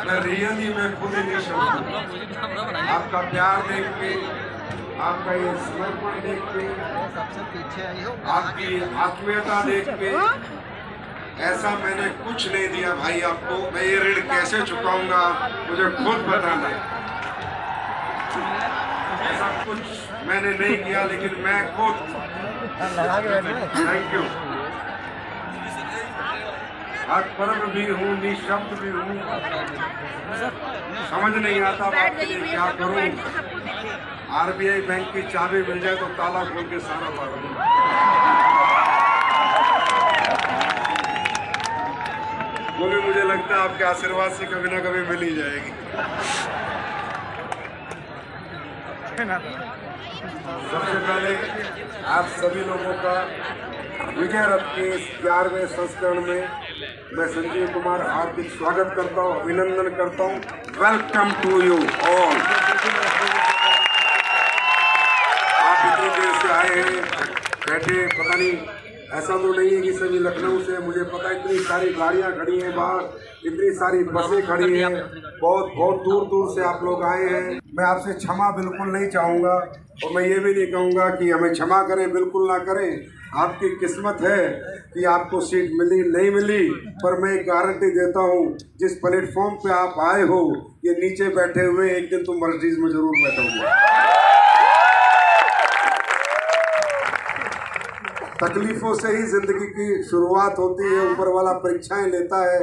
मैं रियली मैं खुद ही नहीं समझा आपका प्यार देख के, आपका ये समर्पण देख के, आपकी आत्मीयता देख के, ऐसा मैंने कुछ नहीं दिया भाई आपको। मैं ये ऋण कैसे चुकाऊंगा मुझे खुद पता नहीं। ऐसा कुछ मैंने नहीं किया, लेकिन मैं खुद थैंक यू। अकर्म भी हूँ, निशब्द भी हूँ, समझ नहीं आता आपके लिए क्या करूँ। आरबीआई बैंक की चाबी मिल जाए तो ताला खोल के सारा मारूँ। वो भी मुझे लगता है आपके आशीर्वाद से कभी ना कभी मिल ही जाएगी। सबसे पहले आप सभी लोगों का विजय रथ के 11वें संस्करण में मैं संजीव कुमार हार्दिक स्वागत करता हूँ, अभिनंदन करता हूँ। Welcome to you all. आप इतनी देर से आए हैं, बैठे, पता नहीं ऐसा तो नहीं है कि सभी लखनऊ से, मुझे पता है इतनी सारी गाड़ियाँ खड़ी हैं बाहर, इतनी सारी बसें खड़ी हैं, बहुत बहुत दूर दूर से आप लोग आए हैं। मैं आपसे क्षमा बिल्कुल नहीं चाहूँगा और मैं ये भी नहीं कहूँगा कि हमें क्षमा करें, बिल्कुल ना करें। आपकी किस्मत है कि आपको सीट मिली नहीं मिली, पर मैं एक गारंटी देता हूँ, जिस प्लेटफॉर्म पे आप आए हो, ये नीचे बैठे हुए एक दिन तुम मर्सिडीज में जरूर बैठोगे। तकलीफों से ही जिंदगी की शुरुआत होती है। ऊपर वाला परीक्षाएं लेता है।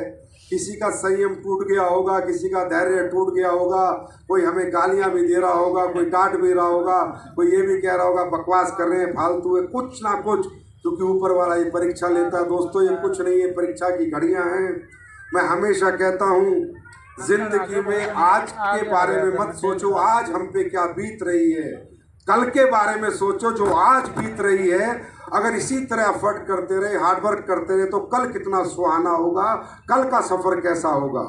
किसी का संयम टूट गया होगा, किसी का धैर्य टूट गया होगा, कोई हमें गालियां भी दे रहा होगा, कोई डांट भी रहा होगा, कोई ये भी कह रहा होगा बकवास कर रहे हैं, फालतू है, कुछ ना कुछ, क्योंकि ऊपर वाला ये परीक्षा लेता है। दोस्तों, ये कुछ नहीं है, परीक्षा की घड़ियां हैं। मैं हमेशा कहता हूँ, जिंदगी में आज के बारे में मत सोचो आज हम पे क्या बीत रही है, कल के बारे में सोचो जो आज बीत रही है। अगर इसी तरह एफर्ट करते रहे, हार्डवर्क करते रहे, तो कल कितना सुहाना होगा, कल का सफ़र कैसा होगा।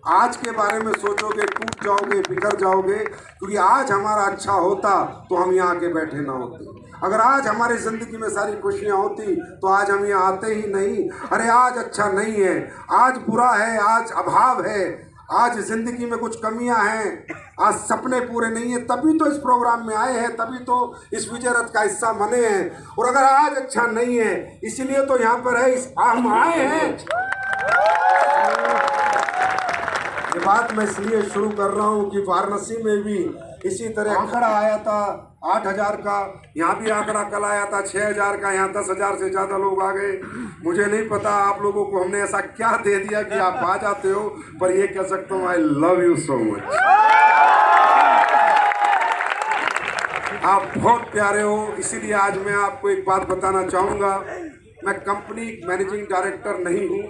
आज के बारे में सोचोगे, टूट जाओगे, बिखर जाओगे, क्योंकि आज हमारा अच्छा होता तो हम यहाँ के बैठे ना होते। अगर आज हमारी ज़िंदगी में सारी खुशियाँ होती तो आज हम यहाँ आते ही नहीं। अरे आज अच्छा नहीं है, आज बुरा है, आज अभाव है, आज ज़िंदगी में कुछ कमियां हैं, आज सपने पूरे नहीं हैं, तभी तो इस प्रोग्राम में आए हैं, तभी तो इस विजय रथ का हिस्सा बने हैं। और अगर आज अच्छा नहीं है, इसीलिए तो यहाँ पर है, हम आए हैं। ये बात मैं इसलिए शुरू कर रहा हूँ कि वाराणसी में भी इसी तरह आंकड़ा आया था 8,000 का, यहाँ भी आंकड़ा कल आया था 6,000 का, यहाँ 10,000 से ज़्यादा लोग आ गए। मुझे नहीं पता आप लोगों को हमने ऐसा क्या दे दिया कि आप आ जाते हो, पर ये कह सकता हूँ, I love you so much. आप बहुत प्यारे हो, इसीलिए आज मैं आपको एक बात बताना चाहूँगा। मैं कंपनी मैनेजिंग डायरेक्टर नहीं हूँ,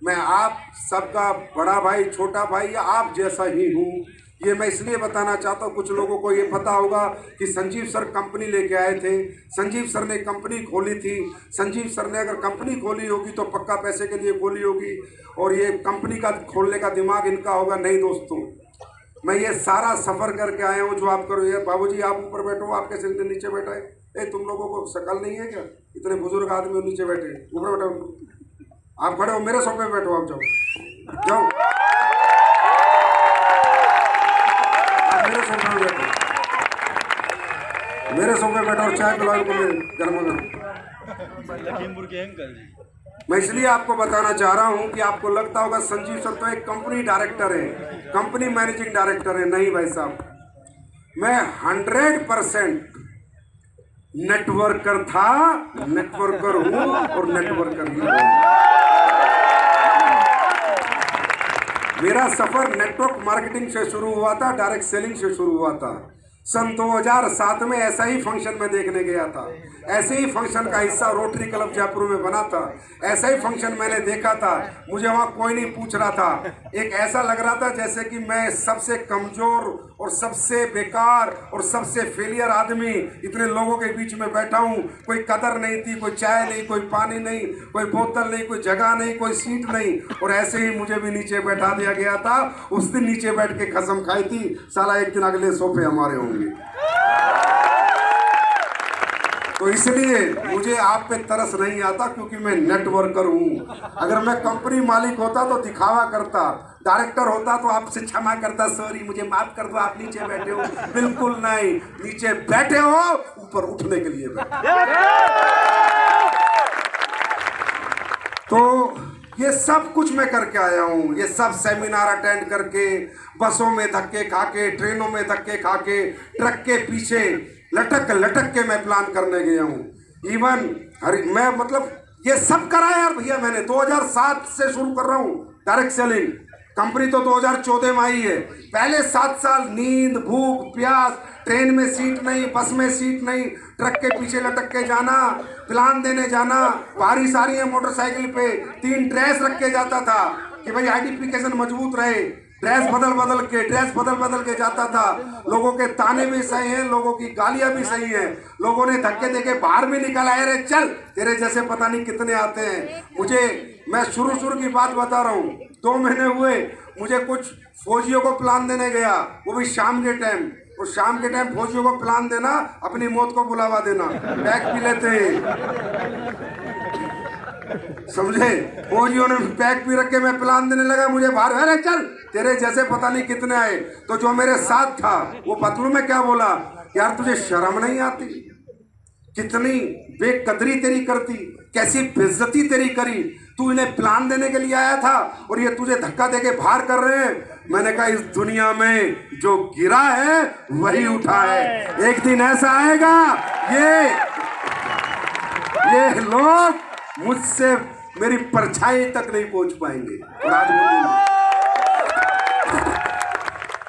मैं आप सबका बड़ा भाई, छोटा भाई या आप जैसा ही हूँ। ये मैं इसलिए बताना चाहता हूँ, कुछ लोगों को ये पता होगा कि संजीव सर कंपनी लेके आए थे, संजीव सर ने कंपनी खोली थी। संजीव सर ने अगर कंपनी खोली होगी तो पक्का पैसे के लिए खोली होगी, और ये कंपनी का खोलने का दिमाग इनका होगा। नहीं दोस्तों, मैं ये सारा सफ़र करके आया हूँ जो आप करो। यार बाबूजी आप ऊपर बैठो, आप कैसे नीचे बैठा है? तुम लोगों को शकल नहीं है क्या? इतने बुजुर्ग आदमी नीचे बैठे, ऊपर बैठो। आप खड़े हो, मेरे सोफे पे बैठो, आप जाओ जाओ, मेरे सोफे पे बैठो, मेरे सोफे पे बैठो और चाय पिलाओ को गर्मा गर्म। लखीमपुर के अंकल, मैं इसलिए आपको बताना चाह रहा हूं कि आपको लगता होगा संजीव सर तो एक कंपनी डायरेक्टर है, कंपनी मैनेजिंग डायरेक्टर है। नहीं भाई साहब, मैं 100% नेटवर्कर था, नेटवर्कर हूं और नेटवर्कर ही हूं। मेरा सफर नेटवर्क मार्केटिंग से शुरू हुआ था, डायरेक्ट सेलिंग से शुरू हुआ था। सन 2007 में ऐसा ही फंक्शन में देखने गया था, ऐसे ही फंक्शन का हिस्सा रोटरी क्लब जयपुर में बना था, ऐसा ही फंक्शन मैंने देखा था। मुझे वहाँ कोई नहीं पूछ रहा था, एक ऐसा लग रहा था जैसे कि मैं सबसे कमज़ोर और सबसे बेकार और सबसे फेलियर आदमी इतने लोगों के बीच में बैठा हूँ। कोई कदर नहीं थी, कोई चाय नहीं, कोई पानी नहीं, कोई बोतल नहीं, कोई जगह नहीं, कोई सीट नहीं, और ऐसे ही मुझे भी नीचे बैठा दिया गया था। उस दिन नीचे बैठ के कसम खाई थी, साला एक दिन अगले सोफे हमारे होंगे। तो तो इसलिए मुझे आप पे तरस नहीं आता, क्योंकि मैं नेटवर्कर हूँ। अगर मैं कंपनी मालिक होता तो दिखावा करता, डायरेक्टर होता तो आपसे क्षमा करता, सॉरी मुझे माफ कर दो, आप नीचे बैठे हो। बिल्कुल नहीं, नीचे बैठे हो, ऊपर उठने के लिए बैठे। तो ये सब कुछ मैं करके आया हूँ, ये सब सेमिनार अटेंड करके, बसों में धक्के खा के, ट्रेनों में धक्के खा के, ट्रक के पीछे लटक लटक के मैं प्लान करने गया हूँ। इवन मैं मतलब ये सब करा यार भैया। मैंने 2007 से शुरू कर रहा हूँ डायरेक्ट सेलिंग। कंपनी तो 2014 में आई है। पहले 7 साल नींद, भूख, प्यास, ट्रेन में सीट नहीं, बस में सीट नहीं, ट्रक के पीछे लटक के जाना, प्लान देने जाना, बारिश आ रही है मोटरसाइकिल पे, 3 ड्रेस रख के जाता था कि भाई आइडेंटिफिकेशन मजबूत रहे। ड्रेस बदल बदल के जाता था। लोगों के ताने भी सही हैं, लोगों की गालियां भी सही हैं। लोगों ने धक्के देके बाहर भी निकाला, अरे चल तेरे जैसे पता नहीं कितने आते हैं। मैं शुरू की बात बता रहा हूँ। 2 महीने हुए, मुझे कुछ फौजियों को प्लान देने गया, वो भी शाम के टाइम। और शाम के टाइम फौजियों को प्लान देना, अपनी मौत को बुलावा देना, बैग पी लेते हैं, समझे। फौजियों ने पैक भी रख के मैं प्लान देने लगा, मुझे बाहर, अरे चल तेरे जैसे पता नहीं कितने आए। तो जो मेरे साथ था वो पतलू में क्या बोला, यार तुझे शर्म नहीं आती? कितनी बेकदरी तेरी करती, कैसी बेइज्जती तेरी करी। तू इन्हें प्लान देने के लिए आया था और ये तुझे धक्का देके बाहर कर रहे हैं। मैंने कहा इस दुनिया में जो गिरा है वही उठा है। एक दिन ऐसा आएगा ये लोग मुझसे मेरी परछाई तक नहीं पहुंच पाएंगे। और आज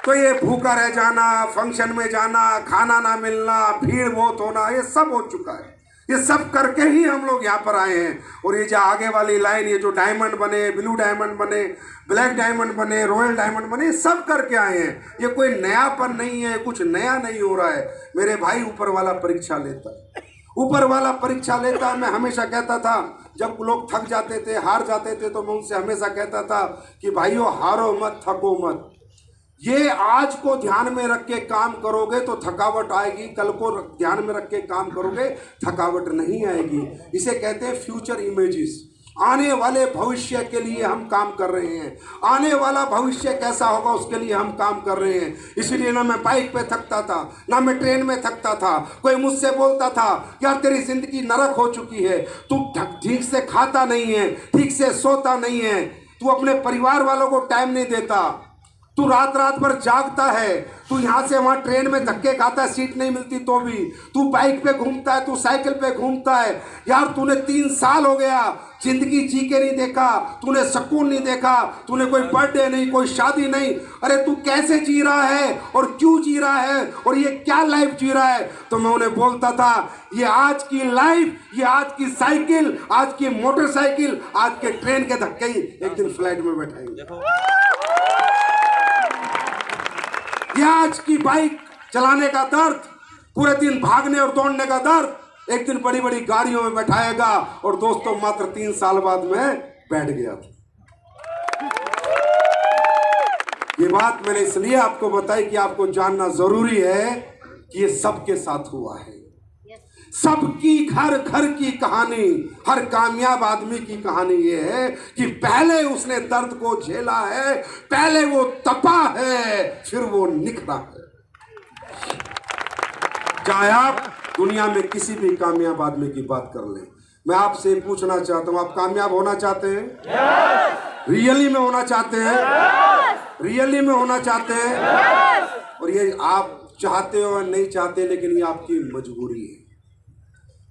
तो ये भूखा रह जाना, फंक्शन में जाना, खाना ना मिलना, भीड़ बहुत होना, ये सब हो चुका है। ये सब करके ही हम लोग यहाँ पर आए हैं। और ये जो आगे वाली लाइन, ये जो डायमंड बने, ब्लू डायमंड बने, ब्लैक डायमंड बने, रॉयल डायमंड बने, सब करके आए हैं। ये कोई नयापन नहीं है, कुछ नया नहीं हो रहा है मेरे भाई। ऊपर वाला परीक्षा लेता है, ऊपर वाला परीक्षा लेता है। मैं हमेशा कहता था, जब लोग थक जाते थे, हार जाते थे, तो मैं उनसे हमेशा कहता था कि भाइयों हारो मत, थको मत। ये आज को ध्यान में रख के काम करोगे तो थकावट आएगी, कल को ध्यान में रख के काम करोगे थकावट नहीं आएगी। इसे कहते हैं फ्यूचर इमेजेस। आने वाले भविष्य के लिए हम काम कर रहे हैं। आने वाला भविष्य कैसा होगा उसके लिए हम काम कर रहे हैं। इसलिए ना मैं बाइक पे थकता था, ना मैं ट्रेन में थकता था। कोई मुझसे बोलता था यार तेरी जिंदगी नरक हो चुकी है, तू ठीक से खाता नहीं है, ठीक से सोता नहीं है, तू अपने परिवार वालों को टाइम नहीं देता, तू रात भर जागता है, तू यहाँ से वहाँ ट्रेन में धक्के खाता है, सीट नहीं मिलती तो भी, तू बाइक पे घूमता है, तू साइकिल पे घूमता है। यार तूने 3 साल हो गया जिंदगी जी के नहीं देखा, तूने सुकून नहीं देखा, तूने कोई बर्थडे नहीं, कोई शादी नहीं। अरे तू कैसे जी रहा है और क्यों जी रहा है और ये क्या लाइफ जी रहा है? तो मैं उन्हें बोलता था ये आज की लाइफ, ये आज की साइकिल, आज की मोटरसाइकिल, आज के ट्रेन के धक्के ही एक दिन फ्लाइट में बैठाएंगे। ये आज की बाइक चलाने का दर्द, पूरे दिन भागने और दौड़ने का दर्द, एक दिन बड़ी बड़ी गाड़ियों में बैठाएगा। और दोस्तों मात्र 3 साल बाद में बैठ गया था। ये बात मैंने इसलिए आपको बताई कि आपको जानना जरूरी है कि ये सबके साथ हुआ है। सबकी घर घर की कहानी, हर कामयाब आदमी की कहानी ये है कि पहले उसने दर्द को झेला है, पहले वो तपा है, फिर वो निखरा है। चाहे आप दुनिया में किसी भी कामयाब आदमी की बात कर लें, मैं आपसे पूछना चाहता हूं, आप कामयाब होना चाहते हैं? रियली में होना चाहते हैं? रियली में होना चाहते हैं? और ये आप चाहते हो नहीं चाहते, लेकिन ये आपकी मजबूरी है,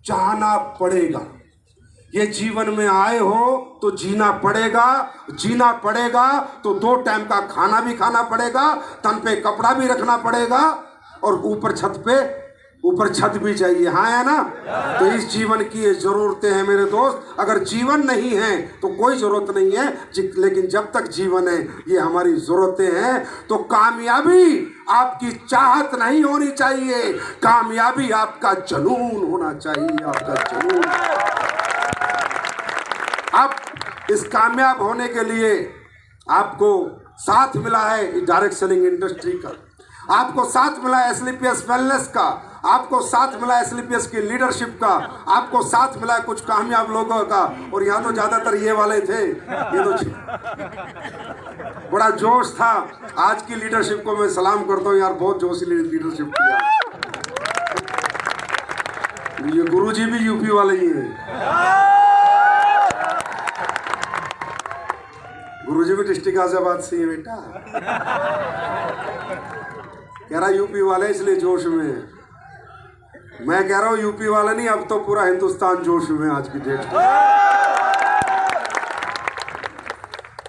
चाहना पड़ेगा। ये जीवन में आए हो तो जीना पड़ेगा, जीना पड़ेगा तो 2 टाइम का खाना भी खाना पड़ेगा, तन पे कपड़ा भी रखना पड़ेगा और ऊपर छत भी चाहिए। हाँ है ना? तो इस जीवन की ये जरूरतें हैं मेरे दोस्त। अगर जीवन नहीं है तो कोई जरूरत नहीं है, लेकिन जब तक जीवन है ये हमारी जरूरतें हैं। तो कामयाबी आपकी चाहत नहीं होनी चाहिए, कामयाबी आपका जुनून होना चाहिए, आपका जुनून। अब इस कामयाब होने के लिए आपको साथ मिला है डायरेक्ट सेलिंग इंडस्ट्री का, आपको साथ मिला है SLPS वेलनेस का, आपको साथ मिला SLPS की लीडरशिप का, आपको साथ मिला कुछ कामयाब लोगों का, और यहाँ तो ज्यादातर ये वाले थे, ये तो बड़ा जोश था। आज की लीडरशिप को मैं सलाम करता हूँ यार, बहुत जोशी लीडरशिप किया। ये गुरुजी भी यूपी वाले ही हैं, गुरुजी भी डिस्ट्रिक्ट गाजियाबाद से है बेटा। कह रहा यूपी वाले इसलिए जोश में है। मैं कह रहा हूँ यूपी वाला नहीं, अब तो पूरा हिंदुस्तान जोश में आज की डेट।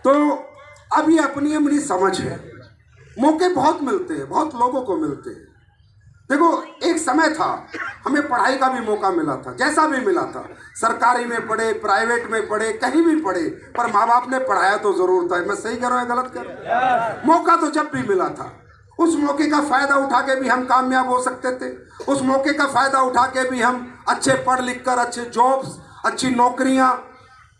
तो अब ये अपनी अपनी समझ है। मौके बहुत मिलते हैं, बहुत लोगों को मिलते हैं। देखो एक समय था हमें पढ़ाई का भी मौका मिला था, जैसा भी मिला था, सरकारी में पढ़े, प्राइवेट में पढ़े, कहीं भी पढ़े, पर माँ बाप ने पढ़ाया तो जरूर था। मैं सही कर रहा हूँ गलत कर रहा हूँ? मौका तो जब भी मिला था, उस मौके का फायदा उठा के भी हम कामयाब हो सकते थे। उस मौके का फायदा उठा के भी हम अच्छे पढ़ लिख कर अच्छे जॉब्स, अच्छी नौकरियां,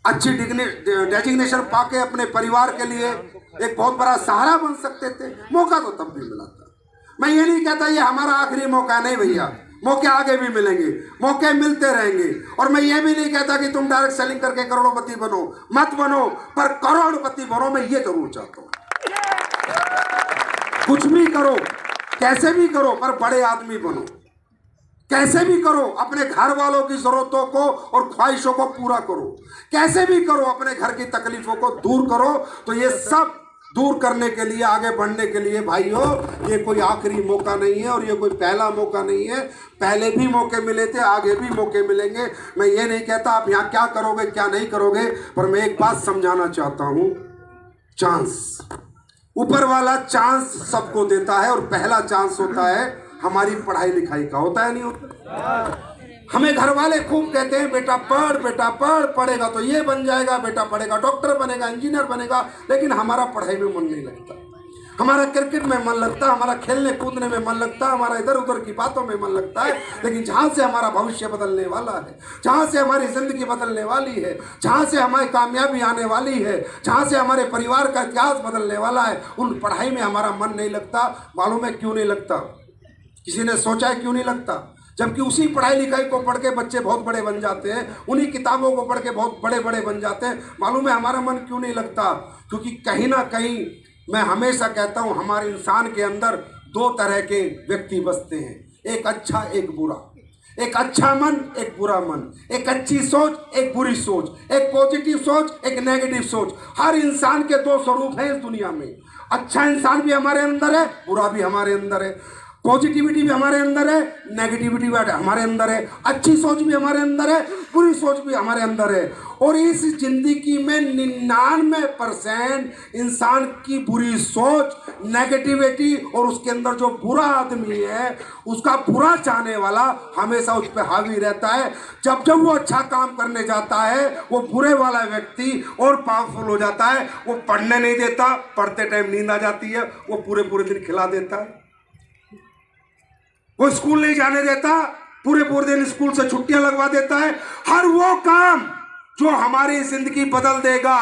अच्छी डेजिग्नेशन पाके अपने परिवार के लिए एक बहुत बड़ा सहारा बन सकते थे। मौका तो तब भी मिला था। मैं ये नहीं कहता ये हमारा आखिरी मौका, नहीं भैया, मौके आगे भी मिलेंगे, मौके मिलते रहेंगे। और मैं ये भी नहीं कहता कि तुम डायरेक्ट सेलिंग करके करोड़पति बनो, मत बनो, पर करोड़पति बनो, मैं ये जरूर चाहता हूँ। कुछ भी करो, कैसे भी करो, पर बड़े आदमी बनो। कैसे भी करो, अपने घर वालों की जरूरतों को और ख्वाहिशों को पूरा करो। कैसे भी करो, अपने घर की तकलीफों को दूर करो। तो ये सब दूर करने के लिए, आगे बढ़ने के लिए भाइयों, ये कोई आखिरी मौका नहीं है और ये कोई पहला मौका नहीं है। पहले भी मौके मिले थे, आगे भी मौके मिलेंगे। मैं ये नहीं कहता आप यहाँ क्या करोगे क्या नहीं करोगे, पर मैं एक बात समझाना चाहता हूँ। चांस, ऊपर वाला चांस सबको देता है, और पहला चांस होता है हमारी पढ़ाई लिखाई का। होता है नहीं होता? हमें घर वाले खूब कहते हैं बेटा पढ़, बेटा पढ़, पढ़ेगा तो ये बन जाएगा, बेटा पढ़ेगा डॉक्टर बनेगा, इंजीनियर बनेगा। लेकिन हमारा पढ़ाई में मन नहीं लगता, हमारा क्रिकेट में मन लगता, हमारा खेलने कूदने में मन लगता, हमारा इधर उधर की बातों में मन लगता है। लेकिन जहाँ से हमारा भविष्य बदलने वाला है, जहाँ से हमारी जिंदगी बदलने वाली है, जहाँ से हमारी कामयाबी आने वाली है, जहाँ से हमारे परिवार का इतिहास बदलने वाला है, उन पढ़ाई में हमारा मन नहीं लगता। मालूम है क्यों नहीं लगता? किसी ने सोचा है क्यों नहीं लगता? जबकि उसी पढ़ाई लिखाई को पढ़ के बच्चे बहुत बड़े बन जाते हैं, उन्हीं किताबों को पढ़ के बहुत बड़े बड़े बन जाते हैं। मालूम है हमारा मन क्यों नहीं लगता? क्योंकि कहीं ना कहीं, मैं हमेशा कहता हूँ, हमारे इंसान के अंदर दो तरह के व्यक्ति बसते हैं, एक अच्छा एक बुरा, एक अच्छा मन एक बुरा मन, एक अच्छी सोच एक बुरी सोच, एक पॉजिटिव सोच एक नेगेटिव सोच। हर इंसान के दो स्वरूप हैं इस दुनिया में। अच्छा इंसान भी हमारे अंदर है, बुरा भी हमारे अंदर है। पॉजिटिविटी भी हमारे अंदर है, नेगेटिविटी भी हमारे अंदर है। अच्छी सोच भी हमारे अंदर है, बुरी सोच भी हमारे अंदर है। और इस जिंदगी में 99% इंसान की बुरी सोच, नेगेटिविटी, और उसके अंदर जो बुरा आदमी है, उसका बुरा चाहने वाला हमेशा उस पर हावी रहता है। जब जब वो अच्छा काम करने जाता है, वो बुरे वाला व्यक्ति और पावरफुल हो जाता है। वो पढ़ने नहीं देता, पढ़ते टाइम नींद आ जाती है, वो पूरे पूरे दिन खिला देता है। वो स्कूल नहीं जाने देता, पूरे पूरे दिन स्कूल से छुट्टियां लगवा देता है। हर वो काम जो हमारी जिंदगी बदल देगा,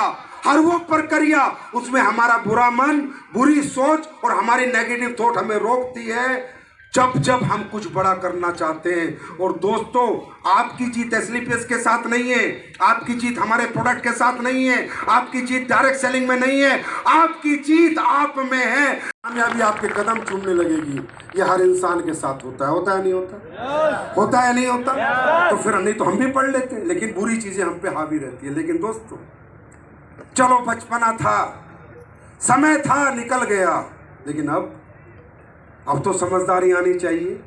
हर वो प्रक्रिया, उसमें हमारा बुरा मन, बुरी सोच और हमारी नेगेटिव थॉट हमें रोकती है। जब जब हम कुछ बड़ा करना चाहते हैं। और दोस्तों, आपकी जीत SLPS के साथ नहीं है, आपकी जीत हमारे प्रोडक्ट के साथ नहीं है, आपकी जीत डायरेक्ट सेलिंग में नहीं है, आपकी जीत आप में है। कामयाबी आपके कदम चूमने लगेगी। ये हर इंसान के साथ होता है। होता है नहीं होता? होता है नहीं होता? तो फिर नहीं तो हम भी पढ़ लेते, लेकिन बुरी चीजें हम पे हावी रहती है। लेकिन दोस्तों, चलो बचपना था, समय था, निकल गया, लेकिन अब तो समझदारी आनी चाहिए,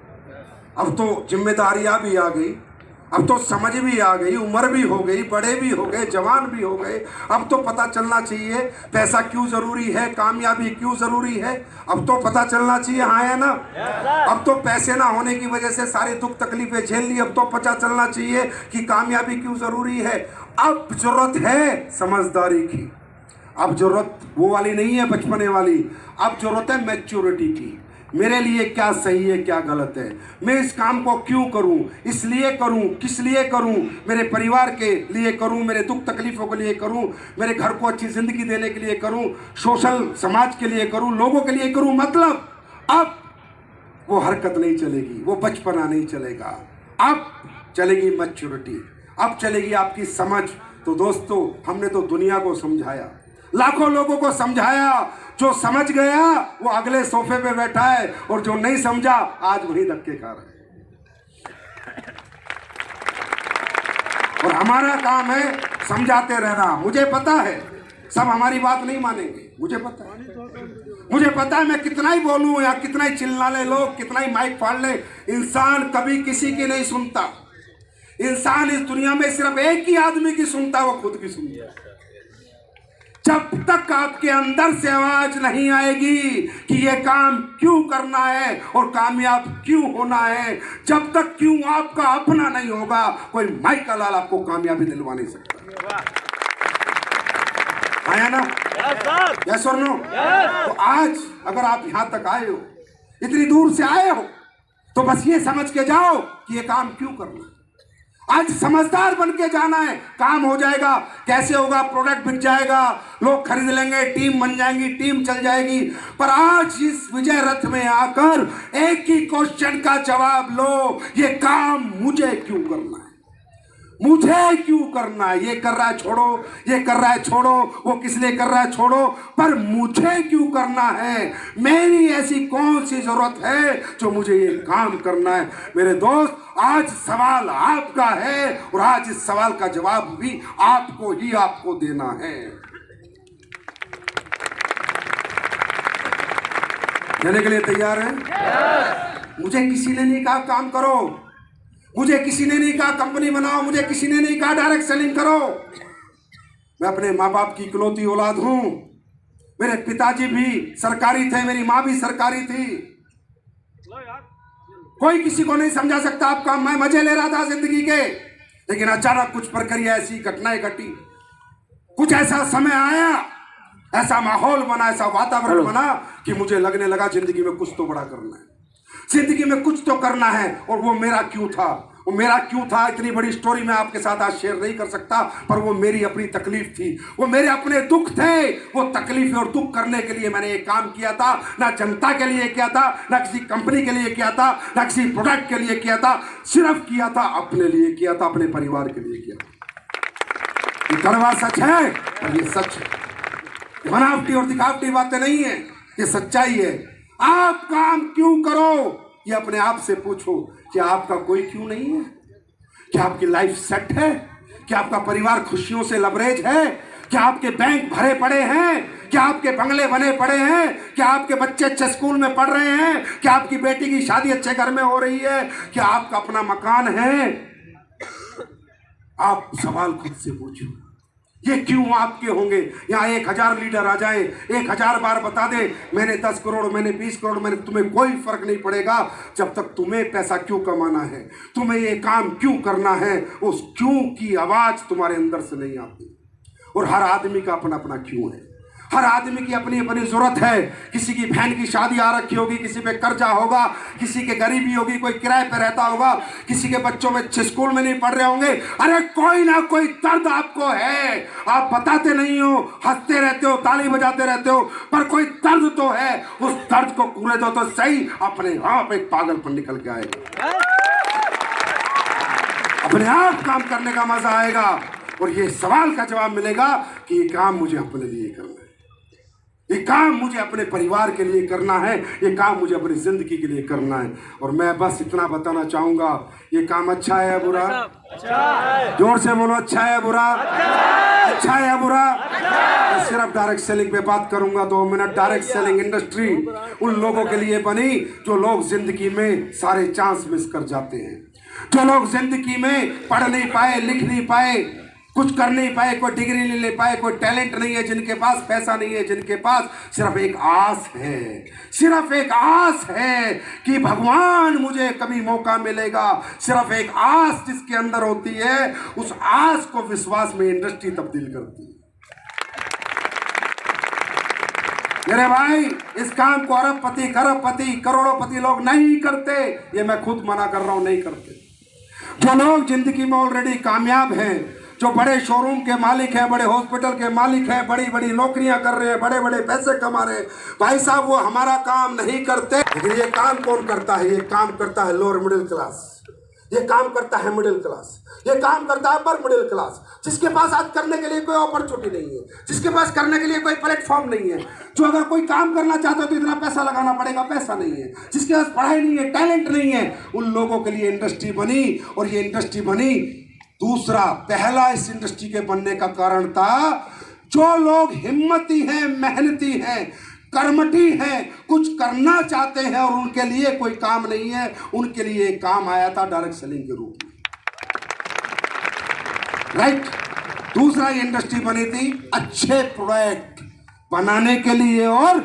अब तो जिम्मेदारियां भी आ गई, अब तो समझ भी आ गई, उम्र भी हो गई, बड़े भी हो गए, जवान भी हो गए। अब तो पता चलना चाहिए पैसा क्यों ज़रूरी है, कामयाबी क्यों ज़रूरी है। अब तो पता चलना चाहिए, हाँ है ना? अब तो पैसे ना होने की वजह से सारी दुख तकलीफें झेल ली। अब तो पता चलना चाहिए कि कामयाबी क्यों ज़रूरी है। अब ज़रूरत है समझदारी की। अब ज़रूरत वो वाली नहीं है बचपने वाली, अब ज़रूरत है मैच्योरिटी की। मेरे लिए क्या सही है, क्या गलत है, मैं इस काम को क्यों करूं, इसलिए करूं, किस लिए करूं, मेरे परिवार के लिए करूं, मेरे दुख तकलीफों के लिए करूं, मेरे घर को अच्छी ज़िंदगी देने के लिए करूं, सोशल समाज के लिए करूं, लोगों के लिए करूं। मतलब अब वो हरकत नहीं चलेगी, वो बचपना नहीं चलेगा। अब चलेगी मैच्योरिटी, अब चलेगी आपकी समझ। तो दोस्तों, हमने तो दुनिया को समझाया, लाखों लोगों को समझाया। जो समझ गया वो अगले सोफे पे बैठा है, और जो नहीं समझा आज वही धक्के खा रहा है। और हमारा काम है समझाते रहना। मुझे पता है सब हमारी बात नहीं मानेंगे, मुझे पता है मैं कितना ही बोलूं या कितना ही चिल्ला ले लोग, कितना ही माइक फाड़ ले, इंसान कभी किसी की नहीं सुनता। इंसान इस दुनिया में सिर्फ एक ही आदमी की सुनता है, वो खुद की सुनता है। जब तक आपके अंदर से आवाज नहीं आएगी कि ये काम क्यों करना है और कामयाब क्यों होना है, जब तक क्यों आपका अपना नहीं होगा, कोई माइक लाल आपको कामयाबी दिलवा नहीं सकता। आया ना? यस और नो? तो आज अगर आप यहां तक आए हो, इतनी दूर से आए हो, तो बस ये समझ के जाओ कि ये काम क्यों करना है। आज समझदार बन के जाना है, काम हो जाएगा। कैसे होगा? प्रोडक्ट बिक जाएगा, लोग खरीद लेंगे, टीम बन जाएंगी, टीम चल जाएगी। पर आज इस विजय रथ में आकर एक ही क्वेश्चन का जवाब लो, ये काम मुझे क्यों करना है, मुझे क्यों करना है। ये कर रहा है छोड़ो, ये कर रहा है छोड़ो, वो किस लिए कर रहा है छोड़ो, पर मुझे क्यों करना है। मेरी ऐसी कौन सी जरूरत है जो मुझे ये काम करना है। मेरे दोस्त, आज सवाल आपका है और आज इस सवाल का जवाब भी आपको देना है। देने के लिए तैयार हैं? मुझे किसी ने नहीं कहा काम करो, मुझे किसी ने नहीं कहा कंपनी बनाओ, मुझे किसी ने नहीं कहा डायरेक्ट सेलिंग करो। मैं अपने माँ बाप की इकलौती औलाद हूं। मेरे पिताजी भी सरकारी थे, मेरी माँ भी सरकारी थी। कोई किसी को नहीं समझा सकता आपका। मैं मजे ले रहा था जिंदगी के, लेकिन अचानक कुछ प्रक्रिया, ऐसी घटनाएं घटी, कुछ ऐसा समय आया, ऐसा माहौल बना, ऐसा वातावरण बना कि मुझे लगने लगा जिंदगी में कुछ तो बड़ा करना है, जिंदगी में कुछ तो करना है। और वो मेरा क्यों था, वो मेरा क्यों था, इतनी बड़ी स्टोरी मैं आपके साथ आज शेयर नहीं कर सकता, पर वो मेरी अपनी तकलीफ थी, वो मेरे अपने दुख थे। वो तकलीफ और दुख करने के लिए मैंने ये काम किया था। ना जनता के लिए किया था, ना किसी कंपनी के लिए किया था, ना किसी प्रोडक्ट के लिए किया था, सिर्फ किया था अपने लिए किया था, अपने परिवार के लिए किया था। ये कड़वा सच है और ये सच है, बनावटी और दिखावटी बातें नहीं है, ये सच्चाई है। आप काम क्यों करो, ये अपने आप से पूछो कि आपका कोई क्यों नहीं है। क्या आपकी लाइफ सेट है? क्या आपका परिवार खुशियों से लबरेज है? क्या आपके बैंक भरे पड़े हैं? क्या आपके बंगले बने पड़े हैं? क्या आपके बच्चे अच्छे स्कूल में पढ़ रहे हैं? क्या आपकी बेटी की शादी अच्छे घर में हो रही है? क्या आपका अपना मकान है? आप सवाल खुद से पूछो, ये क्यों आपके होंगे। यहाँ 1000 लीडर आ जाए, 1000 बार बता दे मैंने 10 करोड़, मैंने 20 करोड़, मैंने, तुम्हें कोई फर्क नहीं पड़ेगा जब तक तुम्हें पैसा क्यों कमाना है, तुम्हें ये काम क्यों करना है, उस क्यों की आवाज तुम्हारे अंदर से नहीं आती। और हर आदमी का अपना अपना क्यों है, हर आदमी की अपनी अपनी जरूरत है। किसी की बहन की शादी आ रखी होगी, किसी पे कर्जा होगा, किसी के गरीबी होगी, कोई किराए पे रहता होगा, किसी के बच्चों में अच्छे स्कूल में नहीं पढ़ रहे होंगे। अरे कोई ना कोई दर्द आपको है, आप बताते नहीं हो, हंसते रहते हो, ताली बजाते रहते हो, पर कोई दर्द तो है। उस दर्द को कूड़े दो तो सही, अपने आप एक पागलपन निकल के आएगा, अपने आप काम करने का मजा आएगा और ये सवाल का जवाब मिलेगा कि ये काम मुझे अपने लिए करना है, ये काम मुझे अपने परिवार के लिए करना है, ये काम मुझे अपनी जिंदगी के लिए करना है। और मैं बस इतना बताना चाहूंगा, ये काम अच्छा है या बुरा? अच्छा है। जोर से बोलो, अच्छा है या बुरा? अच्छा है या बुरा? मैं सिर्फ डायरेक्ट सेलिंग पे बात करूंगा 2 मिनट। डायरेक्ट सेलिंग इंडस्ट्री उन लोगों के लिए बनी जो लोग जिंदगी में सारे चांस मिस कर जाते हैं, जो लोग जिंदगी में पढ़ नहीं पाए, लिख नहीं पाए, कुछ कर नहीं पाए, कोई डिग्री नहीं ले पाए, कोई टैलेंट नहीं है, जिनके पास पैसा नहीं है, जिनके पास सिर्फ एक आस है, सिर्फ एक आस है कि भगवान मुझे कभी मौका मिलेगा। सिर्फ एक आस जिसके अंदर होती है, उस आस को विश्वास में इंडस्ट्री तब्दील करती है। मेरे भाई, इस काम को अरबपति, खरबपति, करोड़ोंपति लोग नहीं करते, ये मैं खुद मना कर रहा हूं, नहीं करते। जो लोग जिंदगी में ऑलरेडी कामयाब हैं, जो बड़े शोरूम के मालिक हैं, बड़े हॉस्पिटल के मालिक हैं, बड़ी बड़ी नौकरियां कर रहे हैं, बड़े बड़े पैसे कमा रहे हैं, भाई साहब वो हमारा काम नहीं करते। लेकिन ये काम कौन करता है? ये काम करता है लोअर मिडिल क्लास, ये काम करता है मिडिल क्लास, ये काम करता है अपर मिडिल क्लास, जिसके पास आज करने के लिए कोई अपॉर्चुनिटी नहीं है, जिसके पास करने के लिए कोई प्लेटफॉर्म नहीं है, जो अगर कोई काम करना चाहता है तो इतना पैसा लगाना पड़ेगा, पैसा नहीं है, जिसके पास पढ़ाई नहीं है, टैलेंट नहीं है, उन लोगों के लिए इंडस्ट्री बनी। और ये इंडस्ट्री बनी, दूसरा पहला इस इंडस्ट्री के बनने का कारण था जो लोग हिम्मती हैं, मेहनती हैं, कर्मठी हैं, कुछ करना चाहते हैं और उनके लिए कोई काम नहीं है, उनके लिए एक काम आया था डायरेक्ट सेलिंग के रूप में, राइट। दूसरा ये इंडस्ट्री बनी थी अच्छे प्रोडक्ट बनाने के लिए और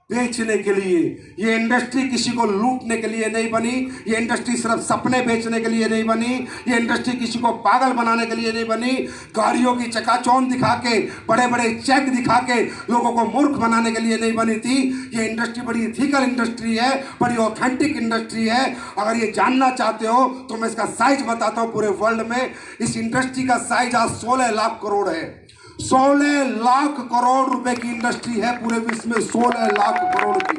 बेचने के लिए। ये इंडस्ट्री किसी को लूटने के लिए नहीं बनी, ये इंडस्ट्री सिर्फ सपने बेचने के लिए नहीं बनी, ये इंडस्ट्री किसी को पागल बनाने के लिए नहीं बनी, गाड़ियों की चकाचौंध दिखा के, बड़े बड़े चेक दिखा के लोगों को मूर्ख बनाने के लिए नहीं बनी थी। ये इंडस्ट्री बड़ी इथिकल इंडस्ट्री है, बड़ी ऑथेंटिक इंडस्ट्री है। अगर ये जानना चाहते हो तो मैं इसका साइज बताता हूँ। पूरे वर्ल्ड में इस इंडस्ट्री का साइज आज 16 लाख करोड़ है। 16 लाख करोड़ रुपए की इंडस्ट्री है पूरे विश्व में, 16 लाख करोड़ की,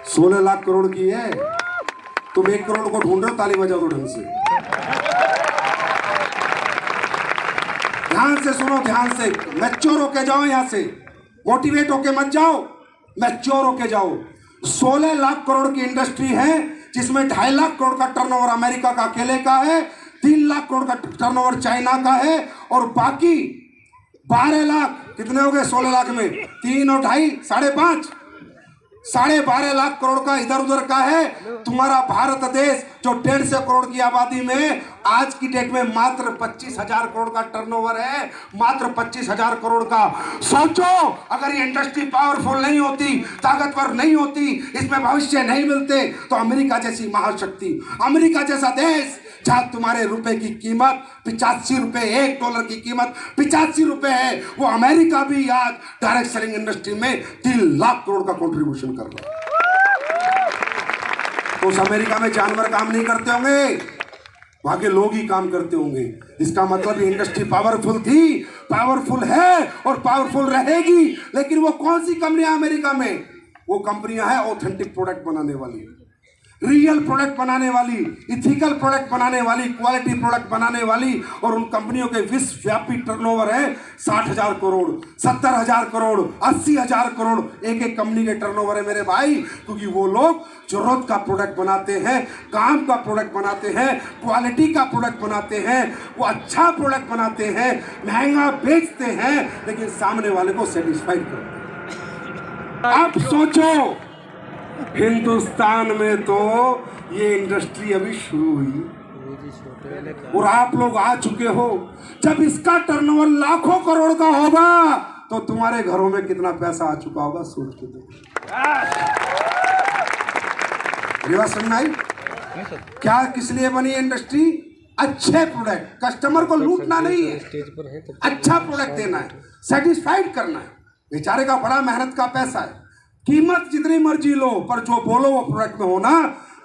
16 लाख करोड़ की है। तुम 1 करोड़ को ढूंढ रहे हो, ताली बजाओ तो ढंग से, ध्यान से सुनो, ध्यान से, मैच्योर होके जाओ, यहां से मोटिवेट होके मत जाओ, मैच्योर होके जाओ। 16 लाख करोड़ की इंडस्ट्री है जिसमें 2.5 लाख करोड़ का टर्नओवर अमेरिका का अकेले का है, 3 लाख करोड़ का टर्नओवर चाइना का है और बाकी 12 लाख, कितने हो गए 16 लाख में? 3 और 2.5 5.5, 12.5 लाख करोड़ का इधर उधर का है। तुम्हारा भारत देश जो 150 करोड़ की आबादी में आज की डेट में मात्र 25,000 करोड़ का टर्नओवर है, मात्र 25,000 करोड़ का। सोचो अगर ये इंडस्ट्री पावरफुल नहीं होती, ताकतवर नहीं होती, इसमें भविष्य नहीं मिलते, तो अमेरिका जैसी महाशक्ति, अमेरिका जैसा देश जहां तुम्हारे रुपए की कीमत 85 रुपए, $1 की कीमत 85 रुपए है, वो अमेरिका भी आज डायरेक्ट सेलिंग इंडस्ट्री में 3 लाख करोड़ का कंट्रीब्यूशन कर रहा है। तो उस अमेरिका में जानवर काम नहीं करते होंगे, वहां के लोग ही काम करते होंगे। इसका मतलब ये इंडस्ट्री पावरफुल थी, पावरफुल है और पावरफुल रहेगी। लेकिन वो कौन सी कंपनियां अमेरिका में? वो कंपनियां हैं ऑथेंटिक प्रोडक्ट बनाने वाली, रियल प्रोडक्ट बनाने वाली, इथिकल प्रोडक्ट बनाने वाली, क्वालिटी प्रोडक्ट बनाने वाली। और उन कंपनियों के विश्वव्यापी टर्नओवर है 60,000 करोड़, 70,000 करोड़, 80,000 करोड़, एक एक कंपनी के टर्नओवर है मेरे भाई। क्योंकि वो लोग जरूरत का प्रोडक्ट बनाते हैं, काम का प्रोडक्ट बनाते हैं, क्वालिटी का प्रोडक्ट बनाते हैं, वो अच्छा प्रोडक्ट बनाते हैं, महंगा बेचते हैं, लेकिन सामने वाले को सेटिस्फाइड करते हैं। अब सोचो हिंदुस्तान में तो ये इंडस्ट्री अभी शुरू हुई और आप लोग आ चुके हो। जब इसका टर्नओवर लाखों करोड़ का होगा तो तुम्हारे घरों में कितना पैसा आ चुका होगा, सोच के देखो। ये बात समझ आई? क्या किस लिए बनी इंडस्ट्री? अच्छे प्रोडक्ट, कस्टमर को लूटना नहीं है, अच्छा प्रोडक्ट देना है, सेटिस्फाइड करना है। बेचारे का बड़ा मेहनत का पैसा है, कीमत जितनी मर्जी लो, पर जो बोलो वो प्रोडक्ट में होना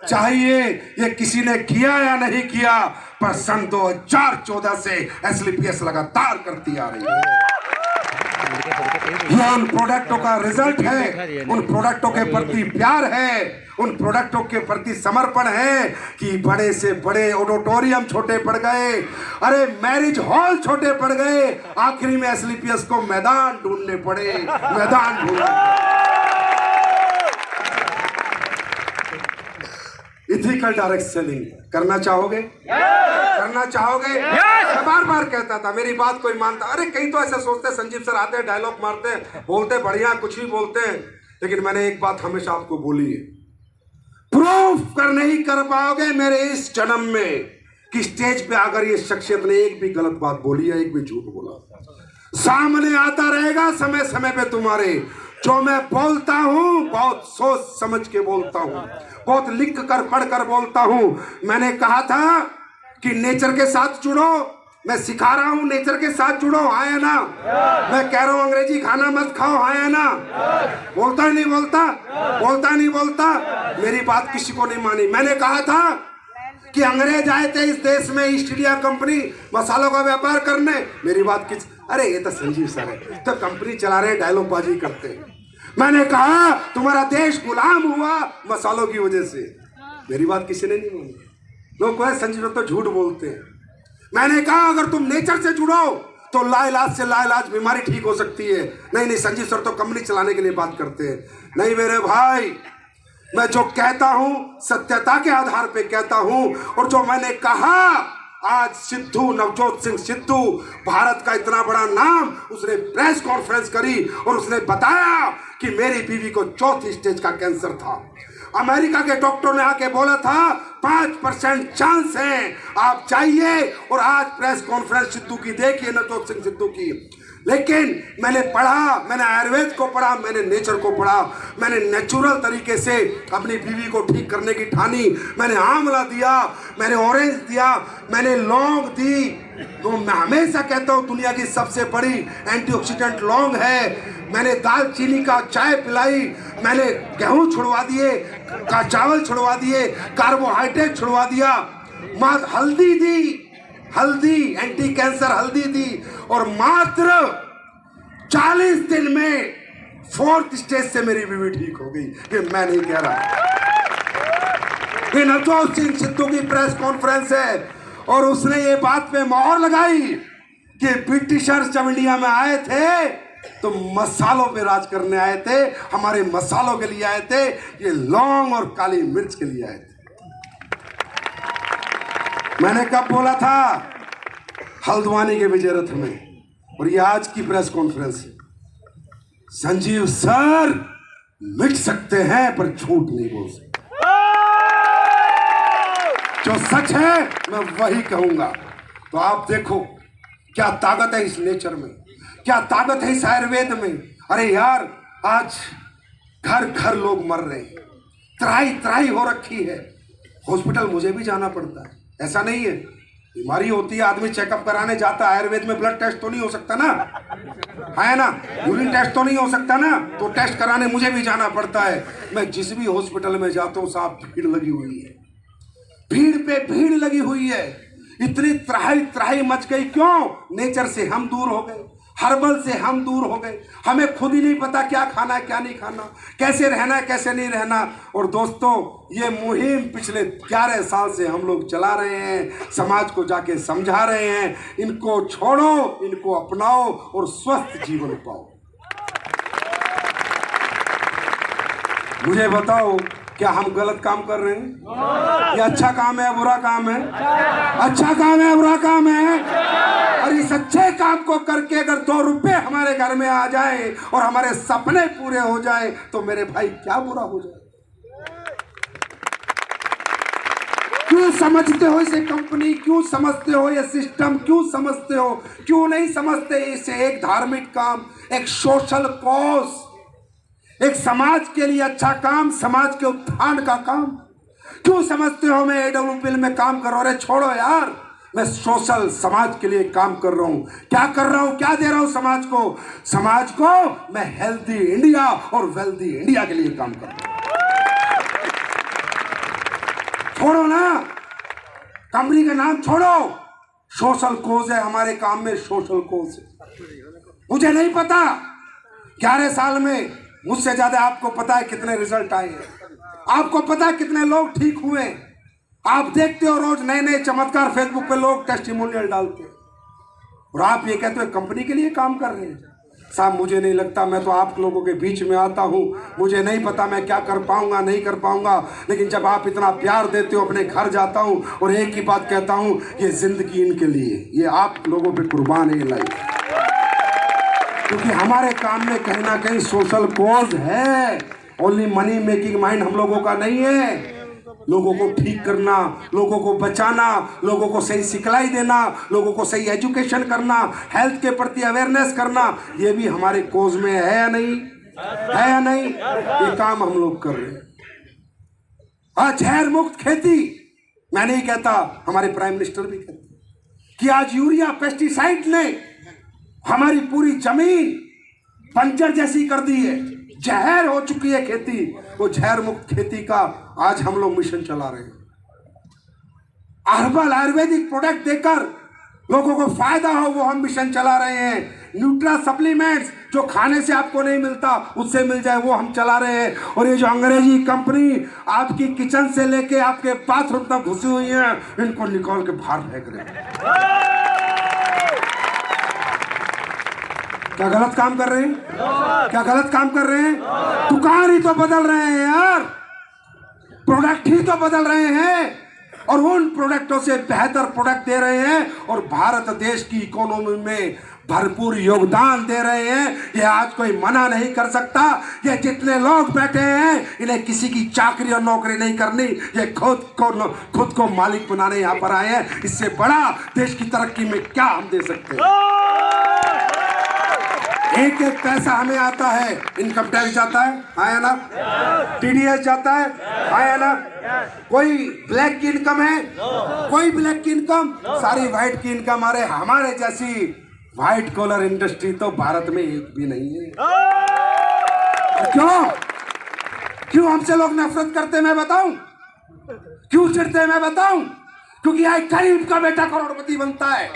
चाहिए। ये किसी ने किया या नहीं किया, पर सन 2014 से SLPS लगातार करती आ रही है। ये उन प्रोडक्टों का रिजल्ट है, उन प्रोडक्टों के प्रति प्यार है, उन प्रोडक्टों के प्रति समर्पण है कि बड़े से बड़े ऑडिटोरियम छोटे पड़ गए, अरे मैरिज हॉल छोटे पड़ गए, आखिरी में SLPS को मैदान ढूंढने पड़े, मैदान ढूंढने। इथिकल डायरेक्ट सेलिंग करना चाहोगे? करना चाहोगे? मैं बार बार कहता था, मेरी बात कोई मानता, अरे कहीं तो ऐसा सोचते संजीव सर आते हैं, डायलॉग मारते हैं, बोलते बढ़िया, कुछ भी बोलते हैं, लेकिन मैंने एक बात हमेशा आपको बोली है, प्रूफ कर नहीं कर पाओगे मेरे इस जन्म में कि स्टेज पे अगर ये शख्सियत ने एक भी गलत बात बोली है, एक भी झूठ बोला, सामने आता रहेगा समय समय पे तुम्हारे। जो मैं बोलता हूं बहुत सोच समझ के बोलता हूं, बहुत लिख कर पढ़ कर बोलता हूं। मैंने कहा था कि नेचर के साथ जुड़ो, मैं सिखा रहा हूं नेचर के साथ जुड़ो, आया ना? मैं कह रहा हूं अंग्रेजी खाना मत खाओ, आया ना? बोलता नहीं बोलता, बोलता नहीं बोलता, मेरी बात किसी को नहीं मानी। मैंने कहा था कि अंग्रेज आए थे इस देश में ईस्ट इंडिया कंपनी मसालों का व्यापार करने। मेरी बात किस, अरे ये तो संजीव सर है, तो कंपनी चला रहे, डायलॉग बाजी करते हैं। मैंने कहा तुम्हारा देश गुलाम हुआ मसालों की वजह से। मेरी बात किसी ने नहीं मानी। लोग कहे संजीव सर तो झूठ बोलते हैं। मैंने कहा अगर तुम नेचर से जुड़ो तो लाइलाज से लाइलाज बीमारी ठीक हो सकती है। नहीं संजीव सर तो कंपनी चलाने के लिए बात करते हैं। नहीं मेरे भाई, मैं जो कहता हूं सत्यता के आधार पे कहता हूं। और जो मैंने कहा, आज सिद्धू, नवजोत सिंह सिद्धू, भारत का इतना बड़ा नाम, उसने प्रेस कॉन्फ्रेंस करी और उसने बताया कि मेरी बीवी को 4थी स्टेज का कैंसर था। अमेरिका के डॉक्टर ने आके बोला था 5% चांस है, आप चाहिए। और आज प्रेस कॉन्फ्रेंस सिद्धू की देखिए, नवजोत सिंह सिद्धू की। लेकिन मैंने पढ़ा, मैंने आयुर्वेद को पढ़ा, मैंने नेचर को पढ़ा, मैंने नेचुरल तरीके से अपनी बीवी को ठीक करने की ठानी। मैंने आंवला दिया, मैंने ऑरेंज दिया, मैंने लौंग दी। तो मैं हमेशा कहता हूँ दुनिया की सबसे बड़ी एंटीऑक्सीडेंट लौंग है। मैंने दालचीनी का चाय पिलाई, मैंने गेहूं छुड़वा दिए, का चावल छुड़वा दिए, कार्बोहाइड्रेट छुड़वा दिया, मात्र हल्दी दी, हल्दी एंटी कैंसर हल्दी दी। और मात्र 40 दिन में 4th स्टेज से मेरी बीवी ठीक हो गई। ये मैं नहीं कह रहा, ये नवजोत सिंह सिद्धू की प्रेस कॉन्फ्रेंस है। और उसने ये बात पे मोहर लगाई कि ब्रिटिशर्स जब इंडिया में आए थे तो मसालों पे राज करने आए थे, हमारे मसालों के लिए आए थे, ये लौंग और काली मिर्च के लिए आए थे। मैंने कब बोला था? हल्द्वानी के विजय रथ में। और ये आज की प्रेस कॉन्फ्रेंस है। संजीव सर मिट सकते हैं पर झूठ नहीं बोल सकते। जो सच है मैं वही कहूंगा। तो आप देखो क्या ताकत है इस नेचर में, क्या ताकत है इस आयुर्वेद में। अरे यार, आज घर घर लोग मर रहे हैं, त्राही त्राही हो रखी है। हॉस्पिटल मुझे भी जाना पड़ता है, ऐसा नहीं है। बीमारी होती है, आदमी चेकअप कराने जाता है। आयुर्वेद में ब्लड टेस्ट तो नहीं हो सकता ना, है ना, यूरिन टेस्ट तो नहीं हो सकता ना, तो टेस्ट कराने मुझे भी जाना पड़ता है। मैं जिस भी हॉस्पिटल में जाता हूँ साहब, भीड़ लगी हुई है, भीड़ पे भीड़ लगी हुई है। इतनी त्राही त्राही मच गई, क्यों? नेचर से हम दूर हो गए, हर्बल से हम दूर हो गए। हमें खुद ही नहीं पता क्या खाना है क्या नहीं खाना, कैसे रहना है कैसे नहीं रहना। और दोस्तों, ये मुहिम पिछले 11 साल से हम लोग चला रहे हैं, समाज को जाके समझा रहे हैं, इनको छोड़ो, इनको अपनाओ और स्वस्थ जीवन पाओ। मुझे बताओ, क्या हम गलत काम कर रहे हैं? ये अच्छा काम है बुरा काम है? अच्छा काम है बुरा काम है? और इस अच्छे काम को करके अगर 2 रुपए हमारे घर में आ जाए और हमारे सपने पूरे हो जाए तो मेरे भाई क्या बुरा हो जाए? क्यों समझते हो इसे कंपनी, क्यों समझते हो ये सिस्टम, क्यों समझते हो? क्यों नहीं समझते इसे एक धार्मिक काम, एक सोशल कॉज, एक समाज के लिए अच्छा काम, समाज के उत्थान का काम? क्यों समझते हो मैं AWPL में काम कर रहा हूं? अरे छोड़ो यार, मैं सोशल समाज के लिए काम कर रहा हूं। क्या कर रहा हूं, क्या दे रहा हूं समाज को? समाज को मैं हेल्दी इंडिया और वेल्दी इंडिया के लिए काम कर रहा हूं। छोड़ो ना, कंपनी का नाम छोड़ो, सोशल कोज है हमारे काम में, सोशल कोज है। मुझे नहीं पता 11 साल में मुझसे ज्यादा आपको पता है कितने रिजल्ट आए हैं, आपको पता है कितने लोग ठीक हुए। आप देखते हो रोज नए नए चमत्कार, फेसबुक पे लोग टेस्टिमोनियल डालते हैं और आप ये कहते हो कंपनी के लिए काम कर रहे हैं। साहब मुझे नहीं लगता, मैं तो आप लोगों के बीच में आता हूँ, मुझे नहीं पता मैं क्या कर पाऊंगा नहीं कर पाऊंगा, लेकिन जब आप इतना प्यार देते हो, अपने घर जाता हूँ और एक ही बात कहता हूँ, ये जिंदगी इनके लिए, ये आप लोगों पे कुर्बान है ये लाइफ। क्योंकि हमारे काम में कहीं ना कहीं सोशल कॉज है। ओनली मनी मेकिंग माइंड हम लोगों का नहीं है। लोगों को ठीक करना, लोगों को बचाना, लोगों को सही सिखलाई देना, लोगों को सही एजुकेशन करना, हेल्थ के प्रति अवेयरनेस करना, ये भी हमारे कोज में है या नहीं? है या नहीं? ये काम हम लोग कर रहे हैं। आज जहर मुक्त खेती, मैं नहीं कहता, हमारे प्राइम मिनिस्टर भी कहते कि आज यूरिया पेस्टिसाइड ने हमारी पूरी जमीन बंजर जैसी कर दी है, जहर हो चुकी है खेती। वो जहर मुक्त खेती का आज हम लोग मिशन चला रहे हैं। हर्बल आयुर्वेदिक प्रोडक्ट देकर लोगों को फायदा हो, वो हम मिशन चला रहे हैं। न्यूट्रा सप्लीमेंट्स जो खाने से आपको नहीं मिलता उससे मिल जाए, वो हम चला रहे हैं। और ये जो अंग्रेजी कंपनी आपकी किचन से लेके आपके बाथरूम तक घुसी हुई है, इनको निकाल के बाहर फेंक रहे हैं। क्या गलत काम कर रहे हैं? क्या गलत काम कर रहे हैं? दुकान ही तो बदल रहे हैं यार, प्रोडक्ट ही तो बदल रहे हैं और उन प्रोडक्टों से बेहतर प्रोडक्ट दे रहे हैं और भारत देश की इकोनॉमी में भरपूर योगदान दे रहे हैं। ये आज कोई मना नहीं कर सकता। ये जितने लोग बैठे हैं इन्हें किसी की चाकरी और नौकरी नहीं करनी, ये खुद को मालिक बनाने यहाँ पर आए हैं। इससे बड़ा देश की तरक्की में क्या हम दे सकते हैं? एक एक पैसा हमें आता है, इनकम टैक्स जाता है, आया ना, टीडीएस जाता है, आया ना। कोई ब्लैक की इनकम है? कोई ब्लैक की इनकम, सारी व्हाइट की इनकम। अरे हमारे जैसी व्हाइट कॉलर इंडस्ट्री तो भारत में एक भी नहीं है। क्यों क्यों हमसे लोग नफरत करते मैं बताऊं? क्यों चिढ़ते मैं बताऊं? क्योंकि यह गरीब का बेटा करोड़पति बनता है,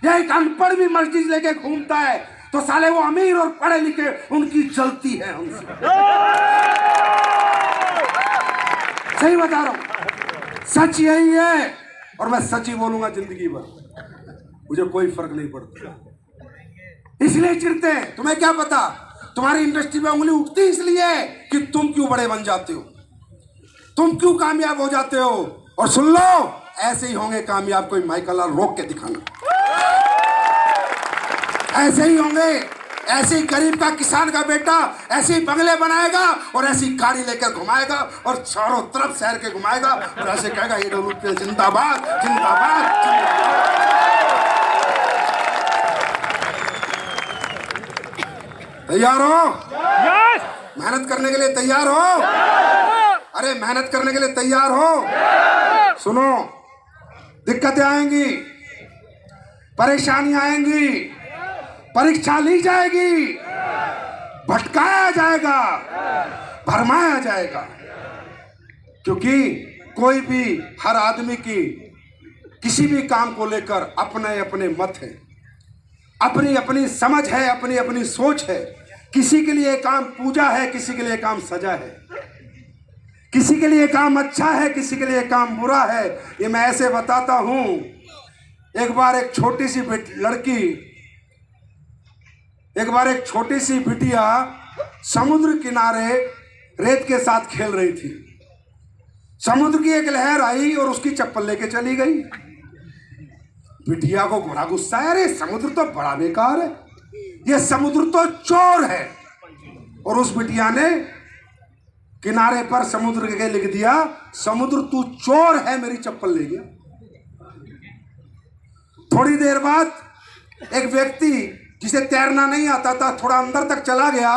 यह एक अनपढ़ भी मस्जिद लेके घूमता है तो साले वो अमीर और पढ़े लिखे उनकी चलती है हमसे। सही बता रहा हूं, सच यही है और मैं सच ही बोलूंगा जिंदगी भर, मुझे कोई फर्क नहीं पड़ता। इसलिए चिढ़ते हैं। तुम्हें क्या पता तुम्हारी इंडस्ट्री में उंगली उठती इसलिए कि तुम क्यों बड़े बन जाते हो, तुम क्यों कामयाब हो जाते हो। और सुन लो, ऐसे ही होंगे कामयाब, कोई माइकल लाल रोक के दिखाना। ऐसे ही होंगे, ऐसे ही गरीब का किसान का बेटा ऐसे ही बंगले बनाएगा और ऐसी गाड़ी लेकर घुमाएगा और चारों तरफ शहर के घुमाएगा और ऐसे कहेगा ईडब्ल्यूपी जिंदाबाद जिंदाबाद जिंदाबाद। तैयार हो? मेहनत करने के लिए तैयार हो? अरे मेहनत करने के लिए तैयार हो? सुनो, दिक्कतें आएंगी, परेशानियां आएंगी, परीक्षा ली जाएगी, भटकाया जाएगा, भरमाया जाएगा। क्योंकि कोई भी, हर आदमी की किसी भी काम को लेकर अपने अपने मत हैं, अपनी अपनी समझ है, अपनी अपनी सोच है। किसी के लिए काम पूजा है, किसी के लिए काम सजा है, किसी के लिए काम अच्छा है, किसी के लिए काम बुरा है। ये मैं ऐसे बताता हूं। एक बार एक छोटी सी बिटिया समुद्र किनारे रेत के साथ खेल रही थी। समुद्र की एक लहर आई और उसकी चप्पल लेके चली गई। बिटिया को बड़ा गुस्सा है, अरे समुद्र तो बड़ा बेकार है, ये समुद्र तो चोर है। और उस बिटिया ने किनारे पर समुद्र के लिख दिया, समुद्र तू चोर है, मेरी चप्पल ले गया। थोड़ी देर बाद एक व्यक्ति जिसे तैरना नहीं आता था थोड़ा अंदर तक चला गया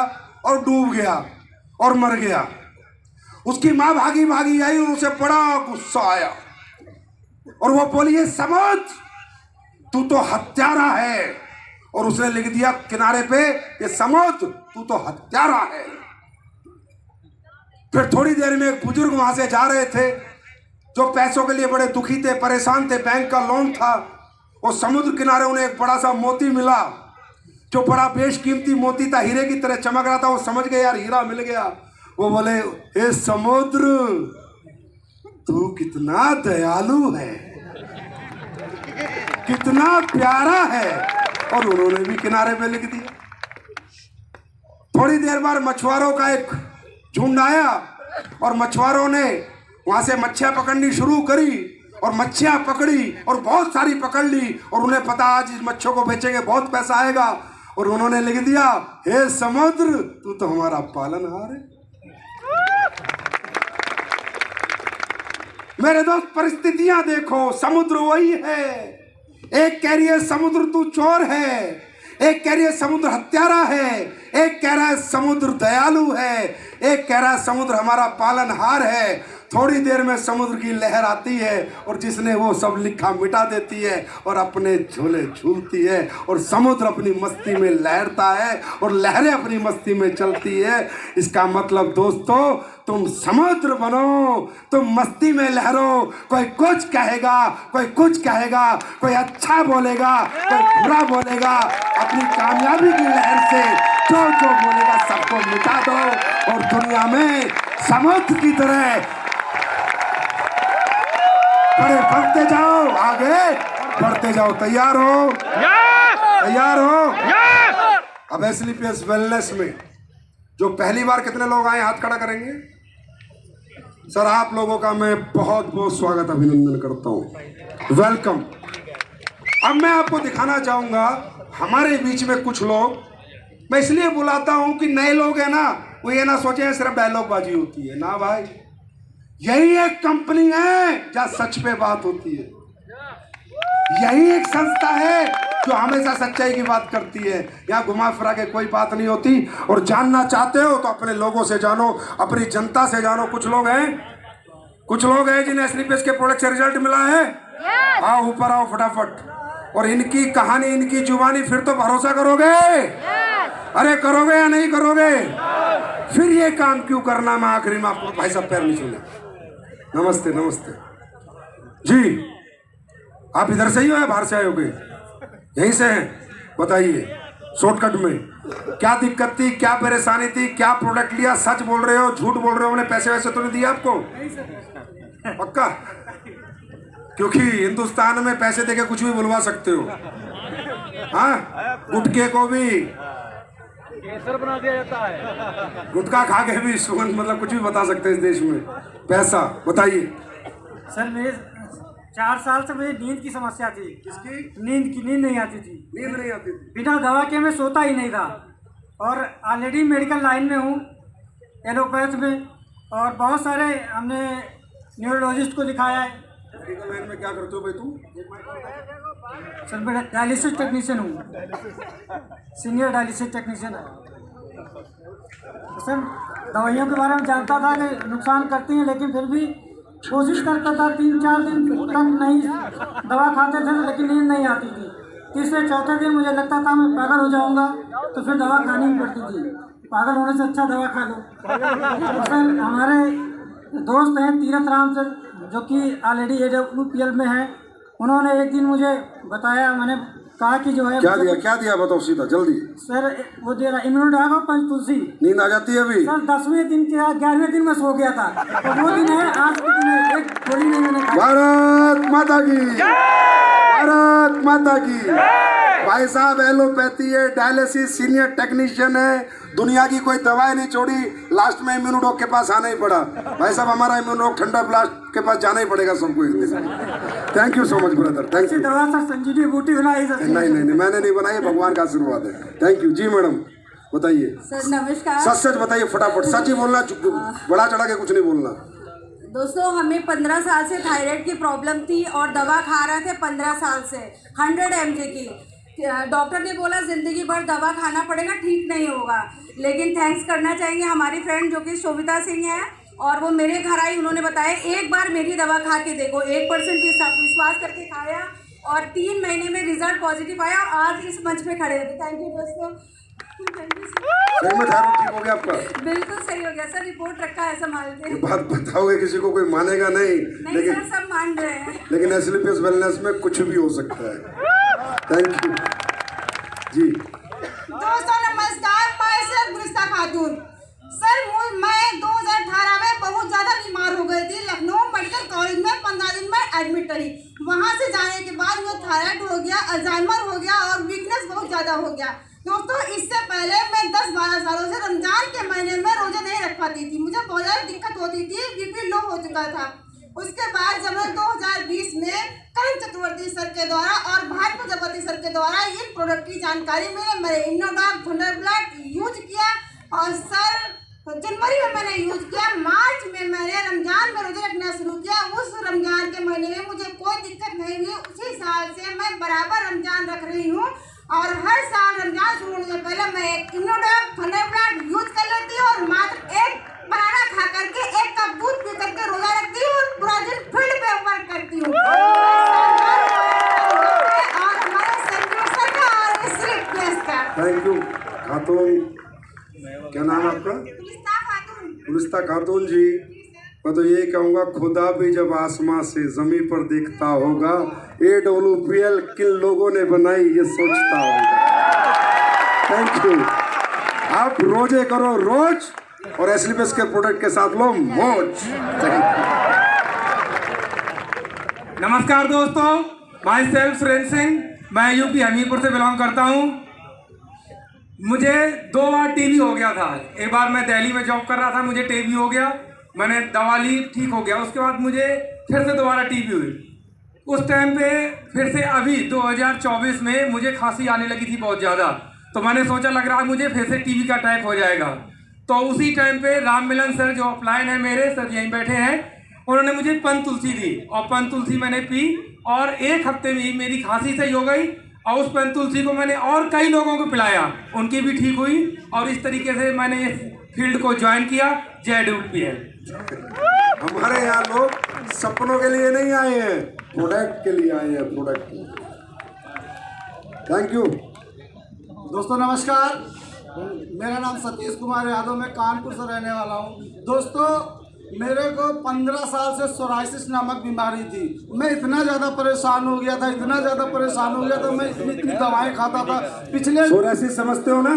और डूब गया और मर गया। उसकी मां भागी भागी आई और उसे बड़ा गुस्सा आया और वो बोली, ये समुद्र तू तो हत्यारा है। और उसने लिख दिया किनारे पे, ये समुद्र तू तो हत्यारा है। फिर थोड़ी देर में एक बुजुर्ग वहां से जा रहे थे जो पैसों के लिए बड़े दुखी थे, परेशान थे, बैंक का लोन था। और समुद्र किनारे उन्हें एक बड़ा सा मोती मिला जो बड़ा बेशकीमती मोती था, हीरे की तरह चमक रहा था। वो समझ गए यार हीरा मिल गया। वो बोले, हे समुद्र तू कितना दयालु है, कितना प्यारा है। और उन्होंने भी किनारे पे लिख दिया। थोड़ी देर बाद मछुआरों का एक झुंड आया और मछुआरों ने वहां से मच्छियां पकड़नी शुरू करी और मच्छियां पकड़ी और बहुत सारी पकड़ ली। और उन्हें पता आज इस मच्छियों को बेचेंगे बहुत पैसा आएगा। और उन्होंने लिख दिया, हे समुद्र तू तो हमारा पालनहार है। मेरे दोस्त परिस्थितियां देखो, समुद्र वही है। एक कह रही है समुद्र तू चोर है, एक कह रही है समुद्र हत्यारा है, एक कह रहा है समुद्र दयालु है, एक कह रहा है समुद्र हमारा पालनहार है। थोड़ी देर में समुद्र की लहर आती है और जिसने वो सब लिखा मिटा देती है और अपने झूले झूलती है और समुद्र अपनी मस्ती में लहरता है और लहरें अपनी मस्ती में चलती है। इसका मतलब दोस्तों, तुम समुद्र बनो, तुम मस्ती में लहरो। कोई कुछ कहेगा, कोई कुछ कहेगा, कोई अच्छा बोलेगा, कोई बुरा बोलेगा, अपनी कामयाबी की लहर से जो जो बोलेगा सबको मिटा दो और दुनिया में समुद्र की तरह बड़े बढ़ते जाओ, आगे बढ़ते जाओ। तैयार हो? तैयार हो? अब एसलीपीएस वेलनेस में जो पहली बार कितने लोग आए, हाथ खड़ा करेंगे? सर, आप लोगों का मैं बहुत बहुत स्वागत अभिनंदन करता हूं, वेलकम। अब मैं आपको दिखाना चाहूंगा हमारे बीच में कुछ लोग, मैं इसलिए बुलाता हूं कि नए लोग हैं ना, वो ये ना सोचे सिर्फ डायलॉग बाजी होती है ना भाई। यही एक कंपनी है जहां सच पे बात होती है, यही एक संस्था है जो हमेशा सच्चाई की बात करती है। यहाँ घुमा फिरा के कोई बात नहीं होती। और जानना चाहते हो तो अपने लोगों से जानो, अपनी जनता से जानो। कुछ लोग हैं जिन्हें एसलीपीएस के प्रोडक्ट से रिजल्ट मिला है। आओ ऊपर आओ फटाफट। और इनकी कहानी, इनकी जुबानी, फिर तो भरोसा करोगे? अरे करोगे या नहीं करोगे? फिर ये काम क्यों करना? मैं आखिरी में आपको, भाई साहब पैर नहीं छूना। नमस्ते नमस्ते जी, आप इधर से ही हो या बाहर से आए हो? यहीं से हैं? बताइए शॉर्टकट में क्या दिक्कत थी, क्या परेशानी थी, क्या प्रोडक्ट लिया? सच बोल रहे हो, झूठ बोल रहे हो? मैंने पैसे वैसे तो नहीं दिए आपको? पक्का? क्योंकि हिंदुस्तान में पैसे देके कुछ भी बुलवा सकते हो। हाँ, गुटखे को भी केसर बना दिया जाता है, गुटखा खा के भी सुगंध, मतलब कुछ भी बता सकते हैं इस देश में। पैसा बताइए सर। मेरे 4 साल से मुझे नींद की समस्या थी। किसकी? नींद नहीं आती थी। नींद नहीं आती थी? बिना दवा के मैं सोता ही नहीं था। और ऑलरेडी मेडिकल लाइन में हूँ, एलोपैथ में, और बहुत सारे हमने न्यूरोलॉजिस्ट को दिखाया है। मेडिकल लाइन में क्या करते हो भाई तुम? सर मैं डायलिसिस टेक्नीशियन हूँ, सीनियर डायलिसिस टेक्नीशियन है। सर दवाइयों के बारे में जानता था कि नुकसान करती हैं, लेकिन फिर भी कोशिश करता था। 3-4 दिन तक नहीं दवा खाते थे, लेकिन नींद नहीं आती थी। तीसरे चौथे दिन मुझे लगता था मैं पागल हो जाऊंगा, तो फिर दवा खानी पड़ती थी। पागल होने से अच्छा दवा खा लो। सर हमारे दोस्त हैं तीरथ राम सर, जो कि ऑलरेडी AWPL में हैं। उन्होंने एक दिन मुझे बताया, मैंने कहा कि जो है क्या दिया बताओ सीधा जल्दी। सर वो दे रहा इम्यूनोडाग और पंचतुलसी। नींद आ जाती है अभी? सर 10वें दिन के 11वें दिन में सो गया था, तो वो दिन है आज के दिन है, एक गोली नहीं मैंने खाई। भारत माता की, भारत माता की। भाई साहब एलोपैथी है, डायलिसिस सीनियर टेक्नीशियन है, दुनिया की कोई दवाई नहीं छोड़ी, लास्ट में इम्यूनोडॉग के पास आना ही पड़ा। भाई साहब हमारा इम्यूनोडॉग ठंडा ब्लास्ट के पास जाना ही पड़ेगा सबको। Thank you so much brother, thank you. दवा सर संजीवनी बूटी बनाई सर? नहीं मैंने नहीं बनाई, भगवान का आशीर्वाद है। थैंक यू जी। मैडम बताइए। सर नमस्कार। सच बताइए फटाफट, सच ही बोलना, बड़ा चढ़ा के कुछ नहीं बोलना। दोस्तों हमें 15 साल से थायराइड की प्रॉब्लम थी और दवा खा रहे थे 15 साल से 100 mg की। डॉक्टर ने बोला ज़िंदगी भर दवा खाना पड़ेगा, ठीक नहीं होगा। लेकिन थैंक्स करना चाहेंगे हमारी फ्रेंड जो कि शोभिता सिंह है, और वो मेरे घर आई, उन्होंने बताया एक बार मेरी दवा खा के देखो। 1% विश्वास करके खाया और 3 महीने में रिजल्ट पॉजिटिव आया और आज इस मंच पे खड़े होते। थैंक यू दोस्तों। सही में थायराइड ठीक हो गया आपका? बिल्कुल सही हो गया सर, रिपोर्ट रखा है संभाल के। बात बताओगे किसी को, कोई मानेगा नहीं, लेकिन सर सब मान रहे हैं। लेकिन एसलीपीएस वेलनेस में कुछ भी हो सकता है। थैंक यू जी। दोस्तों नमस्कार, मैं सर गुलिस्ता खातून। सर मैं 2018 में बहुत ज़्यादा बीमार हो गई थी। लखनऊ मेडिकल कॉलेज में 15 दिन में एडमिट रही। वहाँ से जाने के बाद मुझे थायराइड हो गया, अल्जाइमर हो गया और वीकनेस बहुत ज़्यादा हो गया। दोस्तों इससे पहले मैं 10-12 सालों से रमजान के महीने में रोजे नहीं रख पाती थी। मुझे बहुत ज़्यादा दिक्कत होती थी, बीपी लो हो चुका था। उसके बाद जब मैं 2020 में करण चक्रवर्ती सर के द्वारा और भाट प्रजापति सर के द्वारा इन प्रोडक्ट की जानकारी मिली, मैंने इम्यूनोडाग थंडरबर्ड यूज किया और सर जनवरी में मैंने यूज किया। मार्च में मैंने रमजान में रोजे रखना शुरू किया। उस रमजान के महीने में मुझे कोई दिक्कत नहीं हुई। उसी साल से मैं बराबर रमजान रख रही हूँ और हर साल रमजान शुरू होने से पहले मैं इम्यूनोडाग थंडरबर्ड यूज कर लेती हूँ और मात्र एक बनाना खा करके 1 कप दूध पी करके रोजा रखती खातून, क्या नाम है आपका? गुलिस्ता खातून। गुलिस्ता खातून जी, मैं तो यही कहूँगा, खुदा भी जब आसमां से ज़मीन पर देखता होगा, AWPL किन लोगों ने बनाई ये सोचता होगा। Thank you. आप रोजे करो रोज और एस्लीपेस के प्रोडक्ट के साथ लो मौज। नमस्कार दोस्तों, माई सेल्फ सुरेंद्र सिंह, मैं यूपी हमीरपुर से बिलोंग करता हूँ। मुझे 2 बार टीबी हो गया था। एक बार मैं दिल्ली में जॉब कर रहा था, मुझे टीबी हो गया, मैंने दवा ली, ठीक हो गया। उसके बाद मुझे फिर से दोबारा टीबी हुई। उस टाइम पे फिर से अभी 2024 में मुझे खांसी आने लगी थी बहुत ज़्यादा, तो मैंने सोचा लग रहा मुझे फिर से टीबी का अटैक हो जाएगा। तो उसी टाइम पे राम मिलन सर जो अपलाइन है मेरे सर यहीं बैठे हैं, उन्होंने मुझे पन तुलसी दी और पन तुलसी मैंने पी और 1 हफ्ते में ही मेरी खांसी सही हो गई। और उस पन तुलसी को मैंने और कई लोगों को पिलाया, उनकी भी ठीक हुई और इस तरीके से मैंने इस फील्ड को ज्वाइन किया। जय AWPL। हमारे यहाँ लोग सपनों के लिए नहीं आए हैं, प्रोडक्ट के लिए आए हैं, प्रोडक्ट। Thank you. दोस्तों नमस्कार, मेरा नाम सतीश कुमार यादव, मैं कानपुर से रहने वाला हूँ। दोस्तों मेरे को 15 साल से सोराइसिस नामक बीमारी थी। मैं इतना ज़्यादा परेशान हो गया था, इतना ज़्यादा परेशान हो गया था, मैं इतनी दवाएं खाता था। पिछले सोराइसिस समझते हो ना,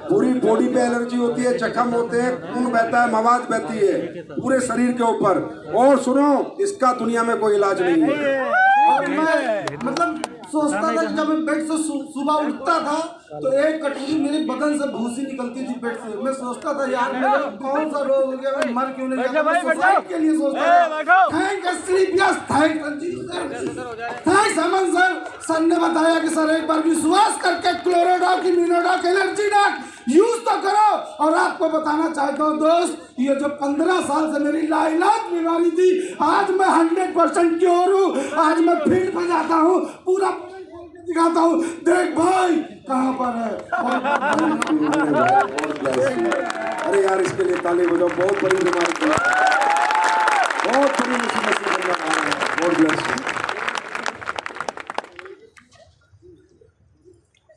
पूरी बॉडी पे एलर्जी होती है, जख्म होते हैं, खून बहता है, मवाद बहती है पूरे शरीर के ऊपर। और सुनो, इसका दुनिया में कोई इलाज नहीं है। और मैं मतलब सोचता था कि जब मैं बेड से सुबह उठता था तो एक कटोरी मेरे बदन से भूसी निकलती थी पेट से। मैं सोचता था यार मेरा कौन सा रोग हो गया, मैं मर क्यों नहीं जाता। मैं सोसाइटी के लिए सोचता था। थैंक एस्लीपियस, थैंक थैंक्स अमन सर। सर ने बताया कि सर एक बार विश्वास करके क्लोरोडॉक, इम्यूनोडॉक, एलर्जी डॉक यूज तो करो। और आपको बताना चाहता हूँ दोस्त, ये जो 15 साल से मेरी लाइलाज बीमारी थी, आज मैं 100% क्योर हूँ। आज मैं फील्ड पर जाता हूँ, पूरा दिखाता हूँ, देख भाई कहाँ पर है। अरे यार, इसके लिए ताली बजाओ। बहुत बड़ी बीमारी थी, बहुत बड़ी मुसीबत से बंदा आ रहा है। God bless you.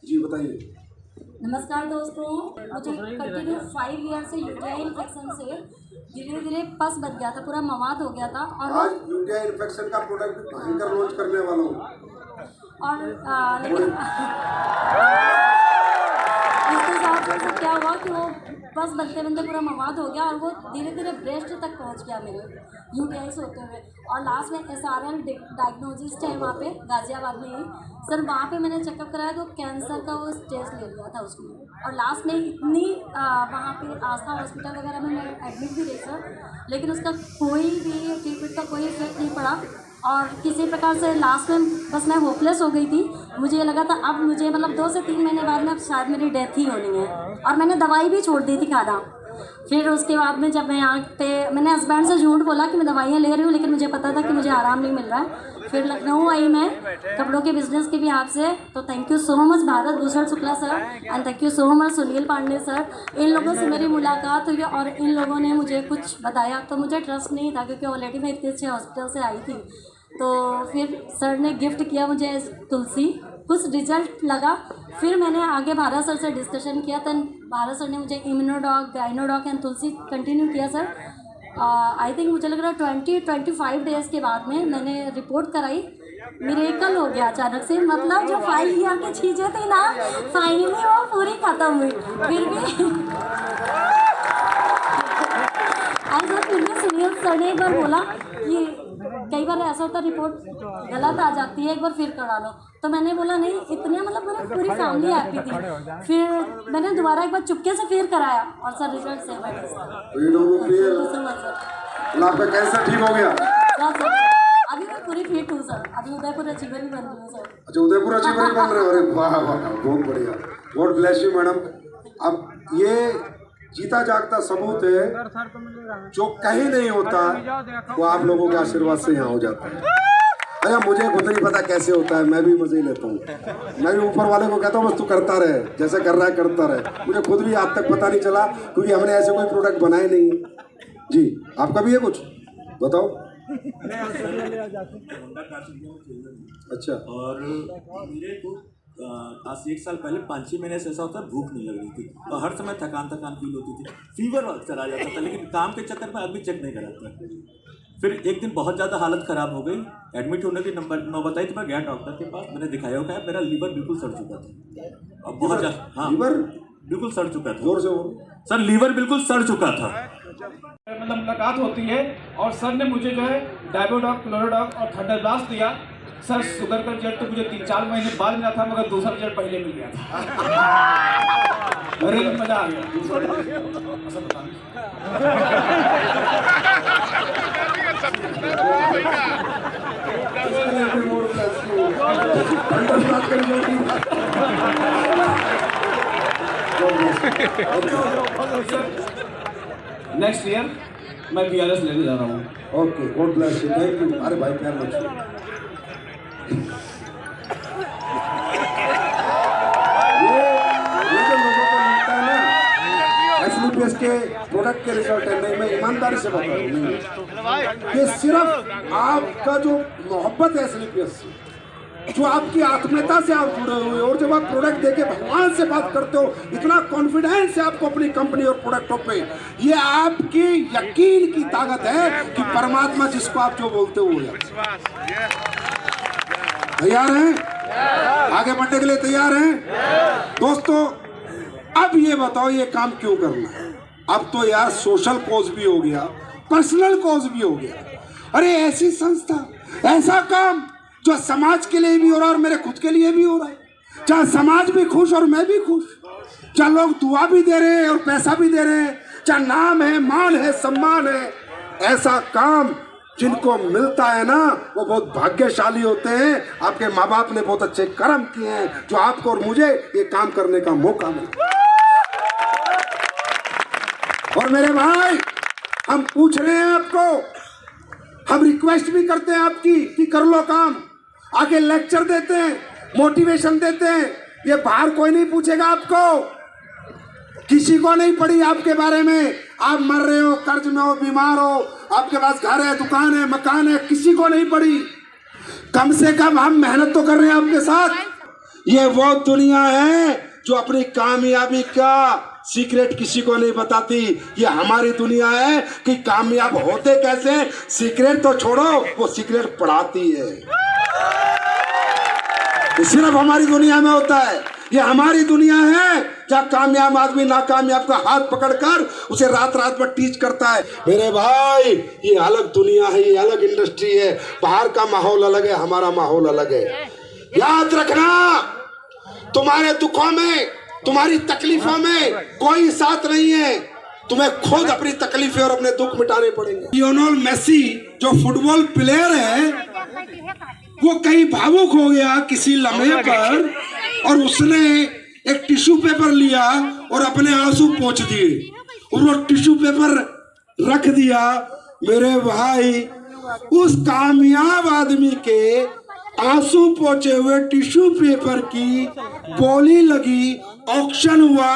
जी बताइए। नमस्कार दोस्तों, मुझे कंटिन्यू 5 ईयर से यूटीआई इन्फेक्शन से धीरे धीरे पस बन गया था, पूरा मवाद हो गया था। और आज यूटीआई इन्फेक्शन का प्रोडक्ट भयंकर लॉन्च करने वाला हूँ। और लेकिन इसके साथ क्या हुआ कि वो बस बनते बनते पूरा मवाद हो गया और वो धीरे धीरे ब्रेस्ट तक पहुंच गया मेरे यूटीआई से होते हुए। और लास्ट में SRL डायग्नोसिस है वहाँ पे गाजियाबाद में ही सर, वहाँ पे मैंने चेकअप कराया तो कैंसर का वो स्टेज ले लिया था उसमें। और लास्ट में इतनी वहाँ पे आस्था हॉस्पिटल वगैरह में मैं एडमिट भी रही सर, लेकिन उसका कोई भी ट्रीटमेंट का कोई इफेक्ट नहीं पड़ा। और किसी प्रकार से लास्ट में बस मैं होपलेस हो गई थी। मुझे ये लगा था अब मुझे मतलब 2 से 3 महीने बाद में अब शायद मेरी डेथ ही होनी है। और मैंने दवाई भी छोड़ दी थी खाना। फिर उसके बाद में जब मैं यहाँ पे मैंने हस्बैंड से झूठ बोला कि मैं दवाइयाँ ले रही हूँ, लेकिन मुझे पता था कि मुझे आराम नहीं मिल रहा है। फिर लखनऊ आई मैं कपड़ों के बिजनेस के भी हाथ से। तो thank you so much Bharat Bhushan Shukla sir and thank you so much Sunil Pandey sir. इन लोगों से मेरी मुलाकात हुई और इन लोगों ने मुझे कुछ बताया तो मुझे ट्रस्ट नहीं था, क्योंकि ऑलरेडी मैं इतने अच्छे हॉस्पिटल से आई थी। तो फिर सर ने गिफ्ट किया मुझे तुलसी, कुछ रिजल्ट लगा। फिर मैंने आगे भारत सर से डिस्कशन किया, तो भारत सर ने मुझे इम्यूनोडॉक, गाइनोडॉक एंड तुलसी कंटिन्यू किया सर। आई थिंक मुझे लग रहा है 20-25 डेज़ के बाद में मैंने रिपोर्ट कराई, मिरेकल हो गया अचानक से। मतलब जो 5 ईयर की चीज़ें थी ना, फाइनली वो पूरी ख़त्म हुई। फिर भी सुनील सर ने एक बार बोला कि कई बार ऐसा होता है रिपोर्ट गलत आ जाती है, एक बार फिर करा लो। तो मैंने बोला नहीं, इतने मतलब मेरी पूरी फैमिली हैप्पी थी। फिर मैंने दोबारा एक बार चुपके से फिर कराया और सर रिजल्ट सेम है सर। आपका कैंसर ठीक हो गया? सर अभी मैं पूरी फिट हूँ सर, अभी उदयपुर अचीवर भी बन रही हूँ सर। अच्छा, उदयपुर अचीवर ही बन रहे हो? अरे वाह वाह, बहुत बढ़िया, गॉड ब्लेस यू मैडम। अब ये जीता जागता सबूत है, जो कहीं नहीं होता वो आप लोगों के आशीर्वाद से यहाँ हो जाता है। अच्छा, मुझे खुद नहीं पता कैसे होता है, मैं भी मजे लेता हूँ। मैं भी ऊपर वाले को कहता हूँ बस तू करता रहे, जैसे कर रहा है करता रहे। मुझे खुद भी आज तक पता नहीं चला, क्योंकि हमने ऐसे कोई प्रोडक्ट बनाए नहीं। जी, आपका भी है कुछ बताओ। अच्छा, और मेरे को आज से 1 साल पहले 5-6 महीने से ऐसा होता है, भूख नहीं लग रही थी और हर समय थकान फील होती थी, फीवर चला जाता था, लेकिन काम के चक्कर में आदमी चेक नहीं कराता। फिर एक दिन बहुत ज़्यादा हालत ख़राब हो गई, एडमिट होने की नौबत आई तो मैं गया डॉक्टर के पास, मैंने दिखाया होगा मेरा लीवर बिल्कुल सड़ चुका था और बहुत ज़्यादा, हाँ लीवर बिल्कुल सड़ चुका था। जोर से सर लीवर बिल्कुल सड़ चुका था। मतलब मुलाकात होती है और सर ने मुझे जो है डाइबोडॉक, क्लोरोडॉक और थंडरब्लास्ट दिया। सर शुगर का रिजल्ट तो मुझे 3-4 महीने बाद मिला था, मगर दूसरा रिजल्ट पहले मिल गया था। अरे मजा आ गया। ऐसा बता नेक्स्ट ईयर मैं BRS लेने जा रहा हूँ। Okay, God bless you, thank you. अरे भाई प्यार मत ये जो लोगों को लगता है ना SLPS के प्रोडक्ट के रिजल्ट है, नहीं, मैं ईमानदारी से बता रहा हूँ, ये सिर्फ आपका जो मोहब्बत है SLPS से, जो आपकी आत्मीयता से आप जुड़े हुए, और जब आप प्रोडक्ट देके भगवान से बात करते हो, इतना कॉन्फिडेंस है आपको अपनी कंपनी और प्रोडक्टों पे, ये आपकी यकीन की ताकत है कि परमात्मा जिसको आप जो बोलते हो। तैयार हैं? आगे बढ़ने के लिए तैयार हैं दोस्तों? अब ये बताओ ये काम क्यों करना है? अब तो यार सोशल कॉज भी हो गया, पर्सनल कॉज भी हो गया। अरे ऐसी संस्था, ऐसा काम जो समाज के लिए भी हो रहा है और मेरे खुद के लिए भी हो रहा है, जहाँ समाज भी खुश और मैं भी खुश, जहाँ लोग दुआ भी दे रहे हैं और पैसा भी दे रहे हैं, जहाँ नाम है, मान है, सम्मान है, ऐसा काम जिनको मिलता है ना वो बहुत भाग्यशाली होते हैं। आपके माँ बाप ने बहुत अच्छे कर्म किए हैं जो आपको और मुझे ये काम करने का मौका मिला। और मेरे भाई, हम पूछ रहे हैं आपको, हम रिक्वेस्ट भी करते हैं आपकी कि कर लो काम, आगे लेक्चर देते हैं, मोटिवेशन देते हैं, ये बाहर कोई नहीं पूछेगा आपको, किसी को नहीं पड़ी आपके बारे में, आप मर रहे हो, कर्ज में हो, बीमार हो, आपके पास घर है, दुकान है, मकान है, किसी को नहीं पड़ी। कम से कम हम मेहनत तो कर रहे हैं आपके साथ। ये वो दुनिया है जो अपनी कामयाबी का सीक्रेट किसी को नहीं बताती। ये हमारी दुनिया है कि कामयाब होते कैसे, सीक्रेट तो छोड़ो, वो सीक्रेट पढ़ाती है। ये सिर्फ हमारी दुनिया में होता है। ये हमारी दुनिया है जहाँ कामयाब आदमी नाकामयाब का हाथ पकड़कर उसे रात रात भर टीच करता है। मेरे भाई, ये अलग दुनिया है, ये अलग इंडस्ट्री है। बाहर का माहौल अलग है, हमारा माहौल अलग है। याद रखना, तुम्हारे दुखों में, तुम्हारी तकलीफों में कोई साथ नहीं है, तुम्हें खुद अपनी तकलीफें और अपने दुख मिटाने पड़ेंगे। लियोनेल मेसी जो फुटबॉल प्लेयर है, वो कहीं भावुक हो गया किसी लम्हे पर और उसने एक टिश्यू पेपर लिया और अपने आंसू पोंछ दिए और वो टिश्यू पेपर रख दिया। मेरे भाई, उस कामयाब आदमी के आंसू पोंछे हुए टिश्यू पेपर की बोली लगी, ऑक्शन हुआ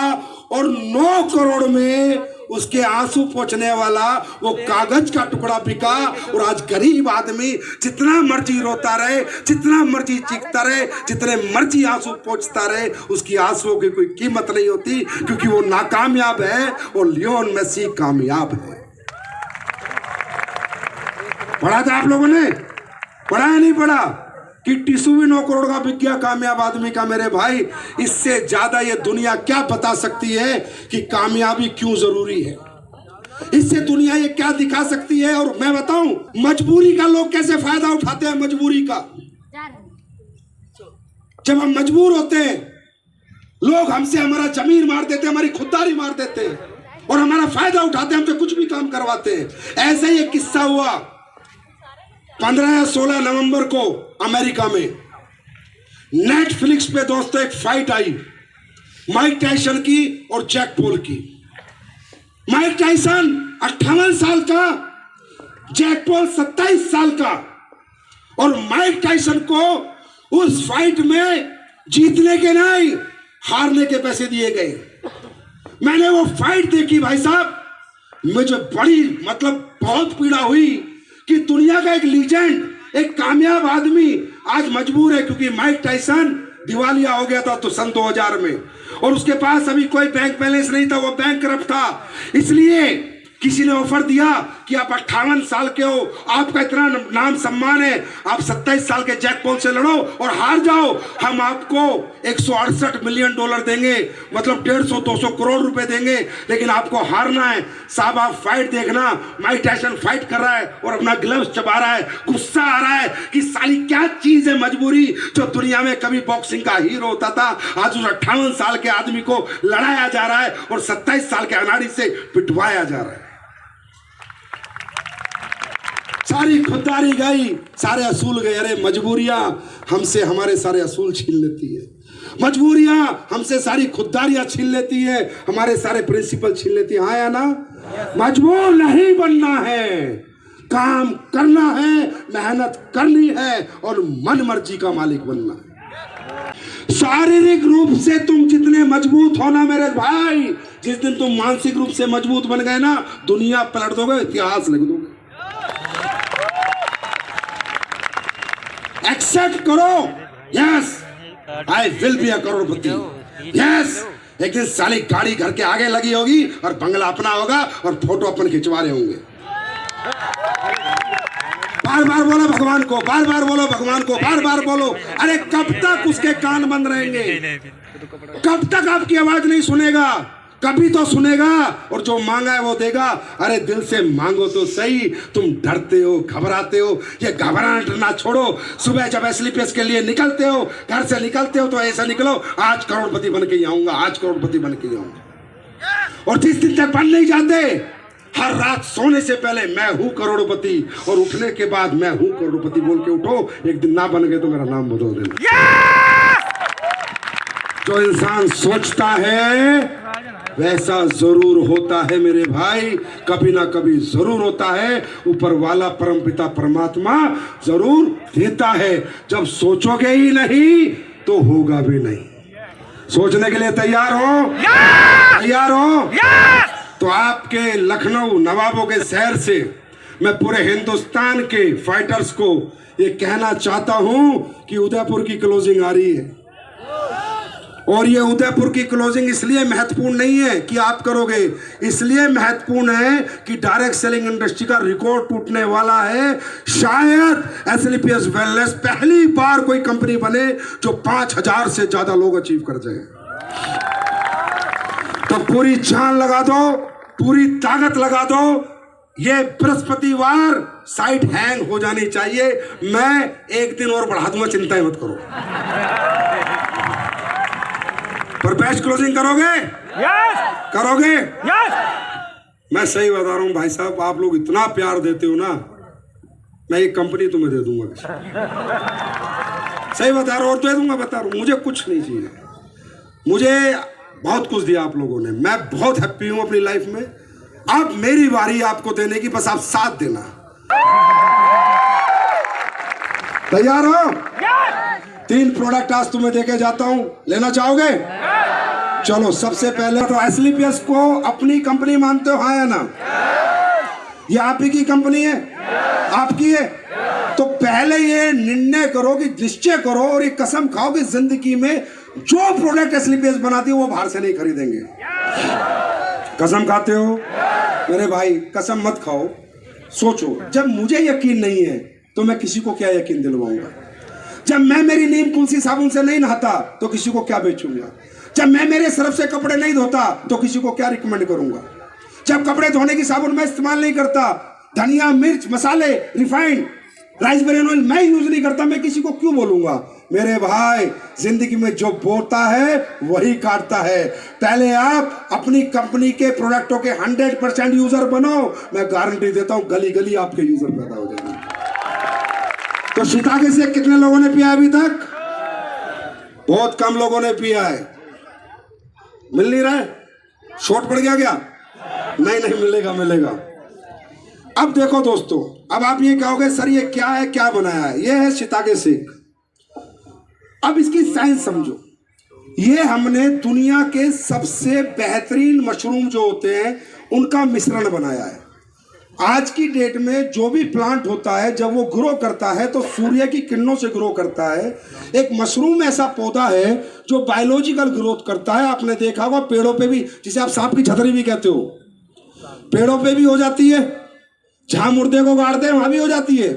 और 9 करोड़ में उसके आंसू पोंछने वाला वो कागज का टुकड़ा बिका। और आज गरीब आदमी जितना मर्जी रोता रहे, जितना मर्जी चीखता रहे, जितने मर्जी आंसू पोंछता रहे, उसकी आंसुओं की कोई कीमत नहीं होती, क्योंकि वो नाकामयाब है और लियोनेल मेसी कामयाब है। पढ़ा था आप लोगों ने? पढ़ा या नहीं पढ़ा कि टिश्यू भी 9 करोड़ का बिक गया कामयाब आदमी का? मेरे भाई, इससे ज्यादा ये दुनिया क्या बता सकती है कि कामयाबी क्यों जरूरी है? इससे दुनिया ये क्या दिखा सकती है? और मैं बताऊं, मजबूरी का लोग कैसे फायदा उठाते हैं। मजबूरी का, जब हम मजबूर होते हैं, लोग हमसे हमारा जमीन मार देते हैं, हमारी खुददारी मार देते हैं और हमारा फायदा उठाते हैं, हमसे कुछ भी काम करवाते हैं। ऐसा ही एक किस्सा हुआ 15 या 16 नवंबर को अमेरिका में नेटफ्लिक्स पे दोस्तों एक फाइट आई माइक टाइसन की और जैक पॉल की। माइक टाइसन 58 साल का, जैक पॉल 27 साल का, और माइक टाइसन को उस फाइट में जीतने के नहीं, हारने के पैसे दिए गए। मैंने वो फाइट देखी भाई साहब, मुझे बड़ी बहुत पीड़ा हुई कि दुनिया का एक लीजेंड, एक कामयाब आदमी आज मजबूर है, क्योंकि माइक टाइसन दिवालिया हो गया था तो सन 2000 में, और उसके पास अभी कोई बैंक बैलेंस नहीं था, वो बैंक करप्ट था। इसलिए किसी ने ऑफर दिया कि आप 58 साल के हो, आपका इतना नाम सम्मान है, आप 27 साल के जैक पॉल से लड़ो और हार जाओ, हम आपको 168 मिलियन डॉलर देंगे, मतलब 150-200 करोड़ रुपए देंगे, लेकिन आपको हारना है। साहब आप फाइट देखना, माइक टायसन फाइट कर रहा है और अपना ग्लव्स चबा रहा है, गुस्सा आ रहा है कि साली क्या चीज है मजबूरी, जो दुनिया में कभी बॉक्सिंग का हीरो होता था, आज उस 58 साल के आदमी को लड़ाया जा रहा है और 27 साल के अनाड़ी से पिटवाया जा रहा है। सारी खुददारी गई, सारे असूल गए। अरे मजबूरियां हमसे हमारे सारे असूल छीन लेती है, मजबूरियां हमसे सारी खुददारियां छीन लेती है, हमारे सारे प्रिंसिपल छीन लेती है। हाँ या ना? मजबूर नहीं बनना है, काम करना है, मेहनत करनी है और मन मर्जी का मालिक बनना है। शारीरिक रूप से तुम जितने मजबूत हो ना मेरे भाई, जिस दिन तुम मानसिक रूप से मजबूत बन गए ना, दुनिया पलट दोगे, इतिहास लिख दोगे। एक्सेप्ट करो, yes I will be a Crorepati, yes. एक दिन साली गाड़ी घर के आगे लगी होगी और बंगला अपना होगा और फोटो अपन खिंचवा रहे होंगे। बार बार बोलो भगवान को, बार बार बोलो भगवान को, बार बार बोलो। अरे कब तक उसके कान बंद रहेंगे? कब तक आपकी आवाज नहीं सुनेगा? कभी तो सुनेगा और जो मांगा है वो देगा। अरे दिल से मांगो तो सही। तुम डरते हो, घबराते हो, ये घबराना छोड़ो। सुबह जब एसलीपीएस के लिए निकलते हो, घर से निकलते हो, तो ऐसा निकलो, आज करोड़पति बन के ही आऊंगा, आज करोड़पति बन के ही आऊंगा। और जिस दिन तक बन नहीं जाते, हर रात सोने से पहले मैं हूं करोड़पति और उठने के बाद मैं हूं करोड़पति बोल के उठो। एक दिन ना बन गए तो मेरा नाम बदल देना। जो इंसान सोचता है वैसा जरूर होता है मेरे भाई, कभी ना कभी जरूर होता है। ऊपर वाला परमपिता परमात्मा जरूर देता है। जब सोचोगे ही नहीं तो होगा भी नहीं। सोचने के लिए तैयार हो? तैयार हो? तो आपके लखनऊ नवाबों के शहर से मैं पूरे हिंदुस्तान के फाइटर्स को ये कहना चाहता हूं कि उदयपुर की क्लोजिंग आ रही है। और ये उदयपुर की क्लोजिंग इसलिए महत्वपूर्ण नहीं है कि आप करोगे, इसलिए महत्वपूर्ण है कि डायरेक्ट सेलिंग इंडस्ट्री का रिकॉर्ड टूटने वाला है। शायद एसलीपीएस वेलनेस पहली बार कोई कंपनी बने जो 5000 से ज्यादा लोग अचीव कर जाए। तो पूरी जान लगा दो, पूरी ताकत लगा दो। ये बृहस्पतिवार साइट हैंग हो जानी चाहिए। मैं एक दिन और बढ़ा दूंगा, चिंता मत करो। पर बैच क्लोजिंग करोगे? यस। करोगे? यस। मैं सही बता रहा हूं भाई साहब, आप लोग इतना प्यार देते हो ना, मैं एक कंपनी तुम्हें दे दूंगा। सही बता रहा हूं, और दे दूंगा, बता रहा हूं। मुझे कुछ नहीं चाहिए, मुझे बहुत कुछ दिया आप लोगों ने। मैं बहुत हैप्पी हूं अपनी लाइफ में। अब मेरी बारी आपको देने की, बस आप साथ देना। तैयार हो? 3 प्रोडक्ट आज तुम्हें देके जाता हूं, लेना चाहोगे? चलो, सबसे पहले तो एसलीपीएस को अपनी कंपनी मानते हो, हाँ या ना? ये आप ही की कंपनी है, आपकी है। तो पहले ये निर्णय करो, कि निश्चय करो और ये कसम खाओ कि जिंदगी में जो प्रोडक्ट एसलीपीएस बनाती है वो बाहर से नहीं खरीदेंगे। कसम खाते हो? मेरे भाई कसम मत खाओ, सोचो। जब मुझे यकीन नहीं है तो मैं किसी को क्या यकीन दिलवाऊंगा? जब मैं मेरी नीम तुलसी साबुन से नहीं नहाता तो किसी को क्या बेचूंगा? जब मैं मेरे सर्फ से कपड़े नहीं धोता तो किसी को क्या रिकमेंड करूंगा? जब कपड़े धोने की साबुन मैं इस्तेमाल नहीं करता, धनिया, मिर्च, मसाले, रिफाइंड, राइस ब्रेन ऑयल मैं यूज नहीं करता, मैं किसी को क्यों बोलूंगा? मेरे भाई, जिंदगी में जो बोता है वही काटता है। पहले आप अपनी कंपनी के प्रोडक्टों के 100% यूजर बनो। मैं गारंटी देता हूं गली गली आपके यूजर पैदा हो जाएंगे। तो शिताके से कितने लोगों ने पिया अभी तक? बहुत कम लोगों ने पिया है। मिल नहीं रहा है? शॉर्ट पड़ गया क्या? नहीं, मिलेगा, मिलेगा। अब देखो दोस्तों, अब आप ये कहोगे सर ये क्या है, क्या बनाया है? ये है शिताके शेक। अब इसकी साइंस समझो। ये हमने दुनिया के सबसे बेहतरीन मशरूम जो होते हैं उनका मिश्रण बनाया है। आज की डेट में जो भी प्लांट होता है जब वो ग्रो करता है तो सूर्य की किरणों से ग्रो करता है। एक मशरूम ऐसा पौधा है जो बायोलॉजिकल ग्रोथ करता है। आपने देखा होगा पेड़ों पे भी, जिसे आप सांप की छतरी भी कहते हो, पेड़ों पे भी हो जाती है, जहां मुर्दे को गाड़ते हैं वहां भी हो जाती है,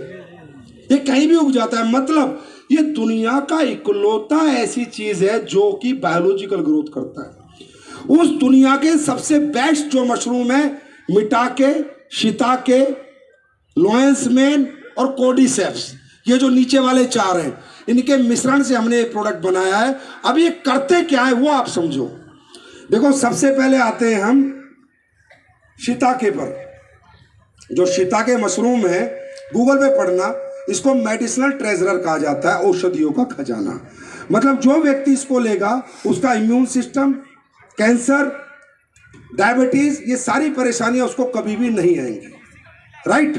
ये कहीं भी उग जाता है। मतलब ये दुनिया का इकलौता ऐसी चीज है जो कि बायोलॉजिकल ग्रोथ करता है। उस दुनिया के सबसे बेस्ट जो मशरूम है मिटाके, शिताके, लॉयंसमैन और कोडिसेप्स, ये जो नीचे वाले चार हैं, इनके मिश्रण से हमने एक प्रोडक्ट बनाया है। अब ये करते क्या है वो आप समझो। देखो सबसे पहले आते हैं हम शिताके पर। जो शिताके मशरूम है, गूगल पे पढ़ना, इसको मेडिसिनल ट्रेजरर कहा जाता है, औषधियों का खजाना। मतलब जो व्यक्ति इसको लेगा उसका इम्यून सिस्टम, कैंसर, डायबिटीज, ये सारी परेशानियां उसको कभी भी नहीं आएंगी, राइट।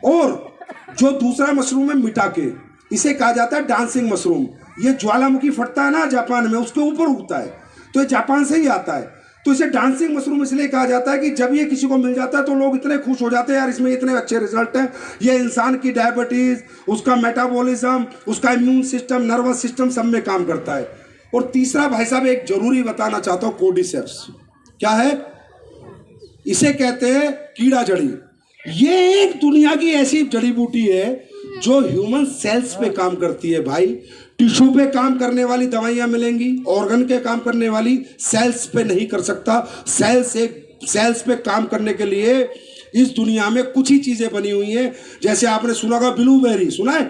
और जो दूसरा मशरूम है मिटाके, इसे कहा जाता है डांसिंग मशरूम। ये ज्वालामुखी फटता है ना जापान में, उसके ऊपर उगता है, तो ये जापान से ही आता है। तो इसे डांसिंग मशरूम इसलिए कहा जाता है कि जब ये किसी को मिल जाता है तो लोग इतने खुश हो जाते हैं, यार इसमें इतने अच्छे रिजल्ट हैं, ये इंसान की डायबिटीज, उसका मेटाबॉलिज्म, उसका इम्यून सिस्टम, नर्वस सिस्टम सब में काम करता है। और तीसरा भाई साहब एक जरूरी बताना चाहता हूँ, कोडिसेप्स क्या है? इसे कहते हैं कीड़ा जड़ी। ये एक दुनिया की ऐसी जड़ी बूटी है जो ह्यूमन सेल्स पे काम करती है भाई। टिश्यू पे काम करने वाली दवाइयां मिलेंगी, ऑर्गन के काम करने वाली, सेल्स पे नहीं कर सकता। सेल्स पे काम करने के लिए इस दुनिया में कुछ ही चीजें बनी हुई हैं। जैसे आपने सुना होगा ब्लूबेरी, सुना है?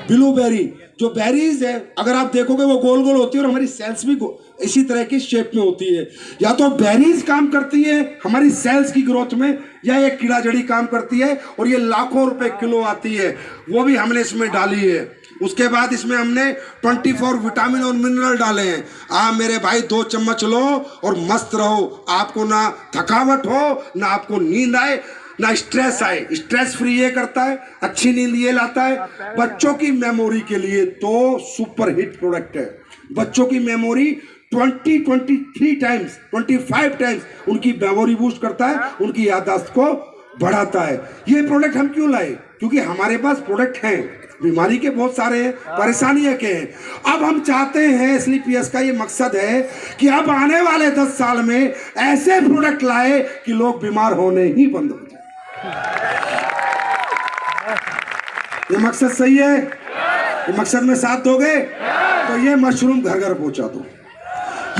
ब्लूबेरी जो बेरीज है, अगर आप देखोगे वो गोल गोल होती है और हमारी सेल्स भी इसी तरह की शेप में होती है। या तो बेरीज काम करती है हमारी सेल्स की ग्रोथ में, या एक कीड़ा जड़ी काम करती है, और ये लाखों रुपए किलो आती है, वो भी हमने इसमें डाली है। उसके बाद इसमें हमने 24 विटामिन और मिनरल डाले हैं। आप मेरे भाई 2 चम्मच लो और मस्त रहो, आपको ना थकावट हो, ना आपको नींद आए, ना स्ट्रेस आए। स्ट्रेस फ्री ये करता है, अच्छी नींद ये लाता है। बच्चों की मेमोरी के लिए तो सुपर हिट प्रोडक्ट है। बच्चों की मेमोरी 23 टाइम्स, 25 टाइम्स उनकी मेमोरी बूस्ट करता है, उनकी याददाश्त को बढ़ाता है। ये प्रोडक्ट हम क्यों लाए? क्योंकि हमारे पास प्रोडक्ट हैं, बीमारी के बहुत सारे हैं, परेशानियां के हैं। अब हम चाहते हैं, SLPS का ये मकसद है कि अब आने वाले 10 साल में ऐसे प्रोडक्ट लाए कि लोग बीमार होने ही बंद हो जाए। ये मकसद सही है? ये मकसद में साथ दोगे तो ये मशरूम घर घर पहुंचा दो,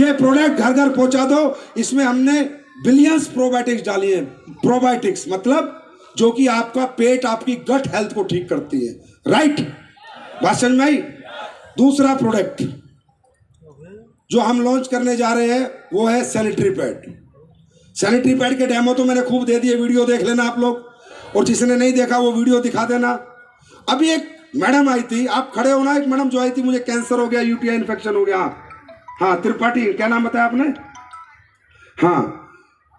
ये प्रोडक्ट घर घर पहुंचा दो। इसमें हमने बिलियंस प्रोबायोटिक्स डाली है। प्रोबायोटिक्स मतलब जो कि आपका पेट, आपकी गट हेल्थ को ठीक करती है, राइट? बात समझ में आई? दूसरा प्रोडक्ट जो हम लॉन्च करने जा रहे हैं वो है सैनिटरी पैड। सैनिटरी पैड के डेमो तो मैंने खूब दे दिए, वीडियो देख लेना आप लोग, और जिसने नहीं देखा वो वीडियो दिखा देना। अभी एक मैडम आई थी, आप खड़े हो ना, एक मैडम जो आई थी, मुझे कैंसर हो गया, UTI इन्फेक्शन हो गया, हाँ त्रिपाठी, क्या नाम बताया आपने? हाँ,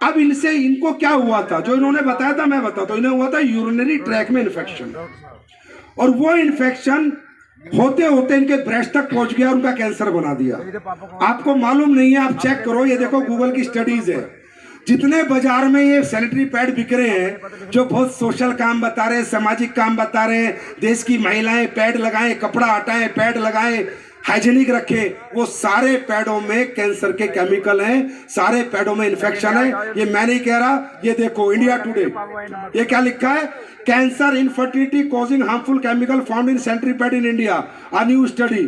अब इनको क्या हुआ था, जो इन्होंने बताया था मैं बताता हूँ। इन्हें हुआ था यूरिनरी ट्रैक में इन्फेक्शन, और वो इन्फेक्शन होते होते इनके ब्रेस्ट तक पहुंच गया, उनका कैंसर बना दिया। आपको मालूम नहीं है, आप चेक करो, ये देखो गूगल की स्टडीज है। जितने बाजार में ये सैनिटरी पैड बिक रहे हैं, जो बहुत सोशल काम बता रहे हैं, सामाजिक काम बता रहे हैं, देश की महिलाएं पैड लगाएं, कपड़ा हटाएं, पैड लगाएं, हाइजीनिक रखें, वो सारे पैडों में कैंसर के केमिकल हैं, सारे पैडों में इन्फेक्शन है। ये मैं नहीं कह रहा, ये देखो इंडिया टुडे, ये क्या लिखा है? Cancer infertility causing harmful chemical found in sanitary pad in India, a new study.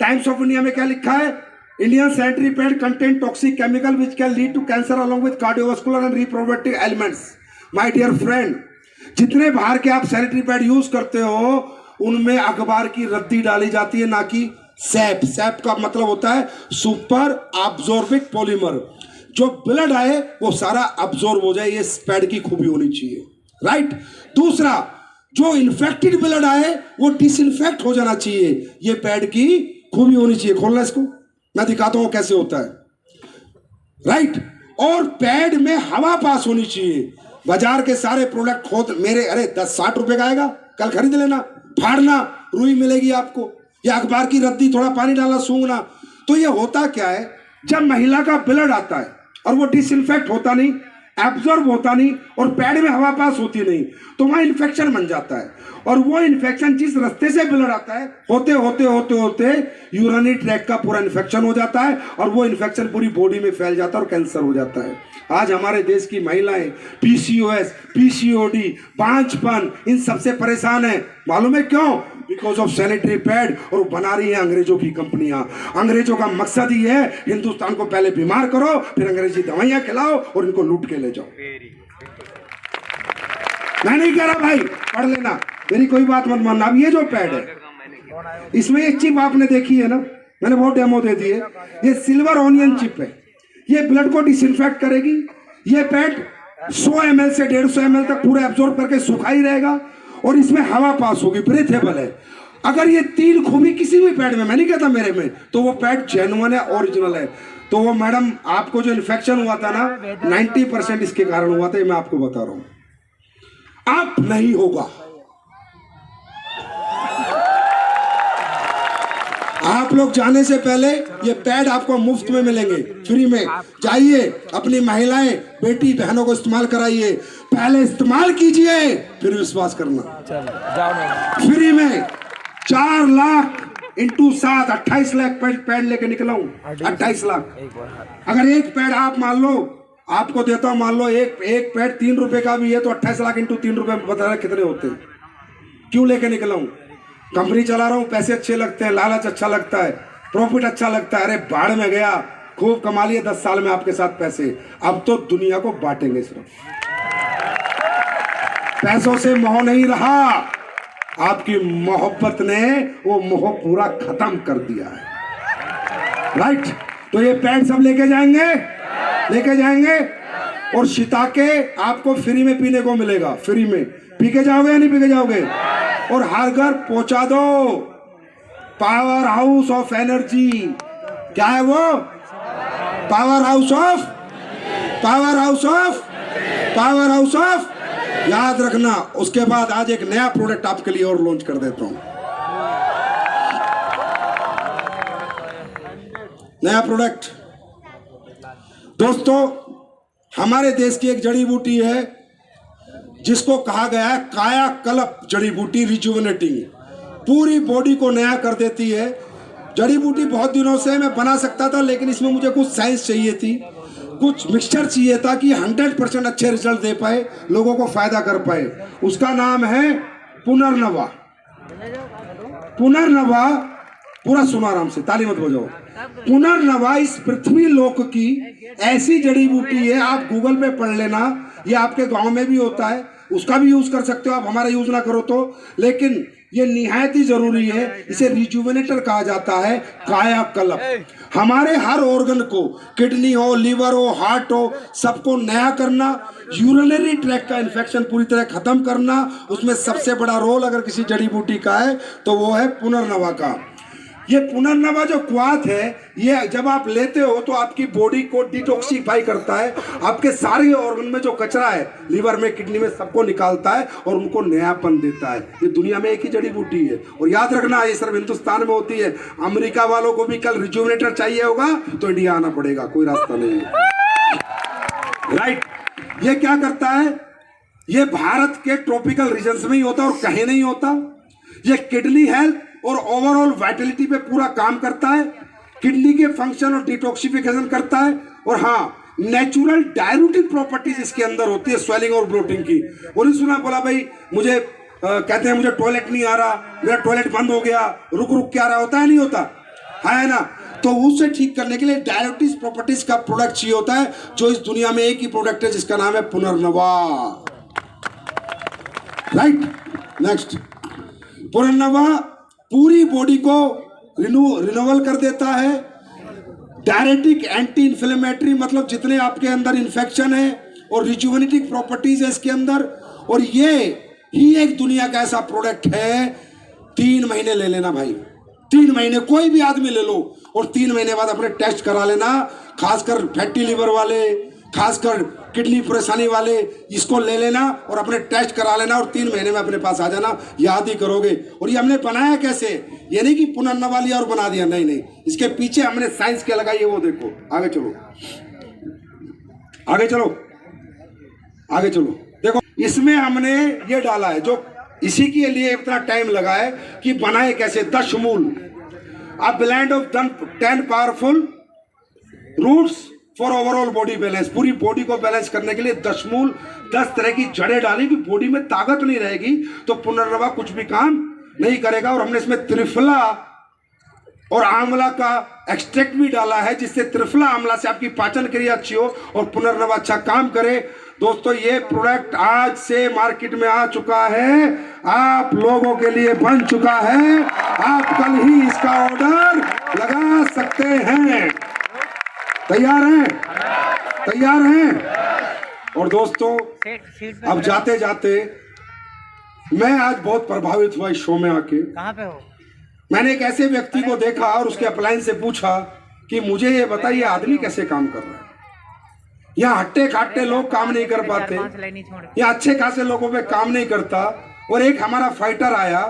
Times of India में क्या लिखा है? Indian sanitary pad contain toxic chemical which can lead to cancer along with cardiovascular and reproductive elements. My dear friend, जितने बाहर के आप sanitary pad use करते हो उनमें अखबार की रद्दी डाली जाती है, ना कि सैप। सैप का मतलब होता है सुपर अब्जॉर्बिक पॉलीमर, जो ब्लड आए वो सारा अब्जॉर्ब हो जाए, ये पैड की खूबी होनी चाहिए, राइट? दूसरा, जो इन्फेक्टेड ब्लड आए वो डिसइंफेक्ट हो जाना चाहिए, ये पैड की खूबी होनी चाहिए। खोलना इसको, मैं दिखाता हूं कैसे होता है, राइट? और पैड में हवा पास होनी चाहिए। बाजार के सारे प्रोडक्ट खोद मेरे, अरे 10-60 रुपए का आएगा, कल खरीद लेना, फाड़ना, रुई मिलेगी आपको, या अखबार की रद्दी, थोड़ा पानी डाला, सूंघना। तो ये होता क्या है, जब महिला का ब्लड आता है और वो डिसइंफेक्ट होता नहीं, एब्जॉर्ब होता नहीं और पैड में हवा पास होती नहीं, तो वहाँ इन्फेक्शन बन जाता है। और वो इन्फेक्शन जिस रास्ते से ब्लड आता है होते होते होते होते यूरिनरी ट्रैक्ट का पूरा इन्फेक्शन हो जाता है और वो इन्फेक्शन पूरी बॉडी में फैल जाता है और कैंसर हो जाता है। आज हमारे देश की महिलाएं पीसीओएस, पीसीओडी, बांझपन इन सबसे परेशान है। मालूम है क्यों? Because of sanitary pad. और बना रही है अंग्रेजों की कंपनियां। अंग्रेजों का मकसद ही है हिंदुस्तान को पहले बीमार करो, फिर अंग्रेजी दवाइयां खिलाओ और इनको लूट के ले जाओ। मैं नहीं कह रहा भाई, पढ़ लेना, मेरी कोई बात मत मानना। अब ये जो पैड है इसमें एक चिप आपने देखी है ना, मैंने बहुत डेमो दे दिए। ये सिल्वर ऑनियन चिप है, ये ब्लड को डिसइंफेक्ट करेगी। ये पैड 100 ml से 150 ml तक पूरा एब्जॉर्ब करके सूखा ही रहेगा और इसमें हवा पास होगी, ब्रीथेबल है। अगर ये 3 खूबी किसी भी पैड में, मैं नहीं कहता मेरे में, तो वो पैड जेन्युइन है, ओरिजिनल है। तो वो मैडम आपको जो इन्फेक्शन हुआ था ना 90% इसके कारण हुआ था, ये मैं आपको बता रहा हूं। आप नहीं होगा। आप लोग जाने से पहले ये पैड आपको मुफ्त में मिलेंगे, फ्री में। जाइए अपनी महिलाएं, बेटी बहनों को इस्तेमाल कराइए, पहले इस्तेमाल कीजिए फिर विश्वास करना। फ्री में 4 लाख इंटू 7 28 लाख पैड लेके निकला हूं। 28 लाख। अगर एक पैड आप मान लो, आपको देता हूं, मान लो एक पैड 3 रुपए का भी है तो 28 लाख इंटू 3 रुपए बता रहे कितने होते हैं। क्यों लेके निकला हूं? कंपनी चला रहा हूं, पैसे अच्छे लगते हैं, लालच अच्छा लगता है, प्रॉफिट अच्छा लगता है। अरे बाढ़ में गया, खूब कमा लिए 10 साल में आपके साथ पैसे, अब तो दुनिया को बांटेंगे। सिर्फ पैसों से मोह नहीं रहा, आपकी मोहब्बत ने वो मोह पूरा खत्म कर दिया है। राइट? तो ये पैड सब लेके जाएंगे और शिताके आपको फ्री में पीने को मिलेगा। फ्री में पी के जाओगे या नहीं पी के जाओगे? और हर घर पहुंचा दो। Power house of energy. क्या है वो? पावर हाउस ऑफ याद रखना। उसके बाद आज एक नया प्रोडक्ट आपके लिए और लॉन्च कर देता हूं। नया प्रोडक्ट दोस्तों, हमारे देश की एक जड़ी बूटी है जिसको कहा गया है कायाकल्प जड़ी बूटी, रिजुवेनेटिंग, पूरी बॉडी को नया कर देती है। जड़ी बूटी बहुत दिनों से मैं बना सकता था, लेकिन इसमें मुझे कुछ साइंस चाहिए थी, कुछ मिक्सचर चाहिए था कि 100% अच्छे रिजल्ट दे पाए, लोगों को फायदा कर पाए। उसका नाम है पुनर्नवा। पुनर्नवा, पूरा सुनो आराम से, ताली मत बजाओ। पुनर्नवा इस पृथ्वी लोक की ऐसी जड़ी बूटी है, आप गूगल पे पढ़ लेना, ये आपके गांव में भी होता है, उसका भी यूज कर सकते हो आप, हमारा यूज ना करो तो, लेकिन ये निहायत ही जरूरी है। इसे रिजुवेनेटर कहा जाता है, कायाकल्प। हमारे हर ऑर्गन को, किडनी हो, लीवर हो, हार्ट हो, सबको नया करना, यूरिनरी ट्रैक्ट का इन्फेक्शन पूरी तरह खत्म करना, उसमें सबसे बड़ा रोल अगर किसी जड़ी बूटी का है तो वो है पुनर्नवा का। ये पुनर्नवा जो क्वाथ है, ये जब आप लेते हो तो आपकी बॉडी को डिटॉक्सिफाई करता है, आपके सारे ऑर्गन में जो कचरा है, लीवर में, किडनी में, सबको निकालता है और उनको नयापन देता है। ये दुनिया में एक ही जड़ी बूटी है। और याद रखना, ये सिर्फ हिंदुस्तान में होती है। अमेरिका वालों को भी कल रिजुवेनेटर चाहिए होगा तो इंडिया आना पड़ेगा, कोई रास्ता नहीं है। राइट? ये क्या करता है? ये भारत के ट्रॉपिकल रीजन्स में ही होता है और कहीं नहीं होता। ये किडनी हेल्थ और ओवरऑल वाइटलिटी पे पूरा काम करता है, किडनी के फंक्शन और डिटॉक्सिफिकेशन करता है। और हाँ, नेचुरल डाययूरेटिक प्रॉपर्टीज इसके अंदर होती है, स्वेलिंग और ब्लोटिंग की। और नहीं सुना, बोला भाई मुझे कहते हैं मुझे टॉयलेट नहीं आ रहा, मेरा टॉयलेट बंद हो गया, रुक के आ रहा, होता है नहीं होता है ना? तो उसे ठीक करने के लिए डाययूरेटिक प्रॉपर्टीज का प्रोडक्ट चाहिए होता है, जो इस दुनिया में एक ही प्रोडक्ट है जिसका नाम है पुनर्नवा। राइट? नेक्स्ट, पुनर्नवा पूरी बॉडी को रिन्यूअल कर देता है। डायरेटिक एंटी इन्फ्लेमेटरी, मतलब जितने आपके अंदर इन्फेक्शन है, और रिजुवेनेटिक प्रॉपर्टीज है इसके अंदर। और ये ही एक दुनिया का ऐसा प्रोडक्ट है, 3 महीने ले लेना भाई, 3 महीने, कोई भी आदमी ले लो, और 3 महीने बाद अपने टेस्ट करा लेना। खासकर फैटी लिवर वाले, खासकर किडनी परेशानी वाले, इसको ले लेना और अपने टेस्ट करा लेना और 3 महीने में अपने पास आ जाना, याद ही करोगे। और ये हमने बनाया कैसे? ये नहीं कि पुनर्नवा लिया और बना दिया, नहीं, इसके पीछे हमने साइंस क्या लगाई है वो देखो। आगे चलो। आगे चलो। देखो इसमें हमने ये डाला है, जो इसी के लिए इतना टाइम लगा है कि बनाए कैसे। 10 मूल, a blend of 10 powerful roots for overall body balance. पूरी बॉडी को बैलेंस करने के लिए 10 मूल, 10 तरह की जड़ें डाली कि बॉडी में ताकत नहीं रहेगी तो पुनर्नवा कुछ भी काम नहीं करेगा। और हमने इसमें त्रिफला और आंवला का एक्सट्रैक्ट भी डाला है, जिससे त्रिफला आंवला से आपकी पाचन क्रिया अच्छी हो और पुनर्नवा अच्छा काम करे। दोस्तों ये प्रोडक्ट आज से मार्केट में आ चुका है, आप लोगों के लिए बन चुका है। आप कल ही इसका ऑर्डर लगा सकते हैं। तैयार हैं? तैयार हैं? और दोस्तों अब जाते जाते मैं आज बहुत प्रभावित हुआ इस शो में आके। कहाँ पे हो? मैंने एक ऐसे व्यक्ति को देखा और उसके अपलाइन से पूछा कि मुझे ये बताइए आदमी कैसे काम कर रहा है। यहाँ हट्टे खाट्टे लोग काम नहीं कर पाते, यहाँ अच्छे खासे लोगों पे काम नहीं करता। और एक हमारा फाइटर आया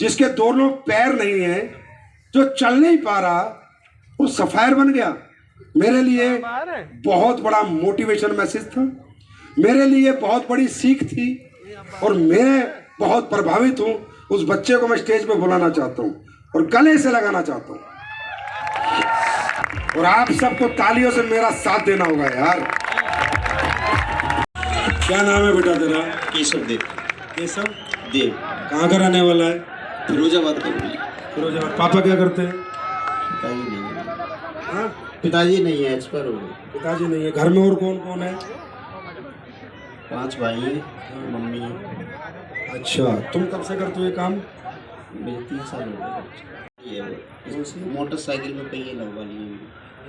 जिसके दोनों पैर नहीं है, जो चल नहीं पा रहा, वो सफायर बन गया। मेरे लिए बहुत बड़ा मोटिवेशन मैसेज था, मेरे लिए बहुत बड़ी सीख थी और मैं बहुत प्रभावित हूँ। उस बच्चे को मैं स्टेज पे बुलाना चाहता हूँ और गले से लगाना चाहता हूँ और आप सबको तालियों से मेरा साथ देना होगा यार। क्या नाम है बेटा तेरा? केशव देव। केशव देव। कहाँ का रहने वाला है? फिरोजाबाद का। फिरोजाबाद। पापा क्या करते हैं? पिताजी नहीं है। हाँ? पिताजी नहीं है, एक्सपायर हो गए। पिताजी नहीं है। घर में और कौन कौन है? 5 भाई हैं, मम्मी है। अच्छा, तुम कब से करते हो ये काम? मुझे 3 साल हो गए। ये मोटरसाइकिल में पहिए लगवा लिए।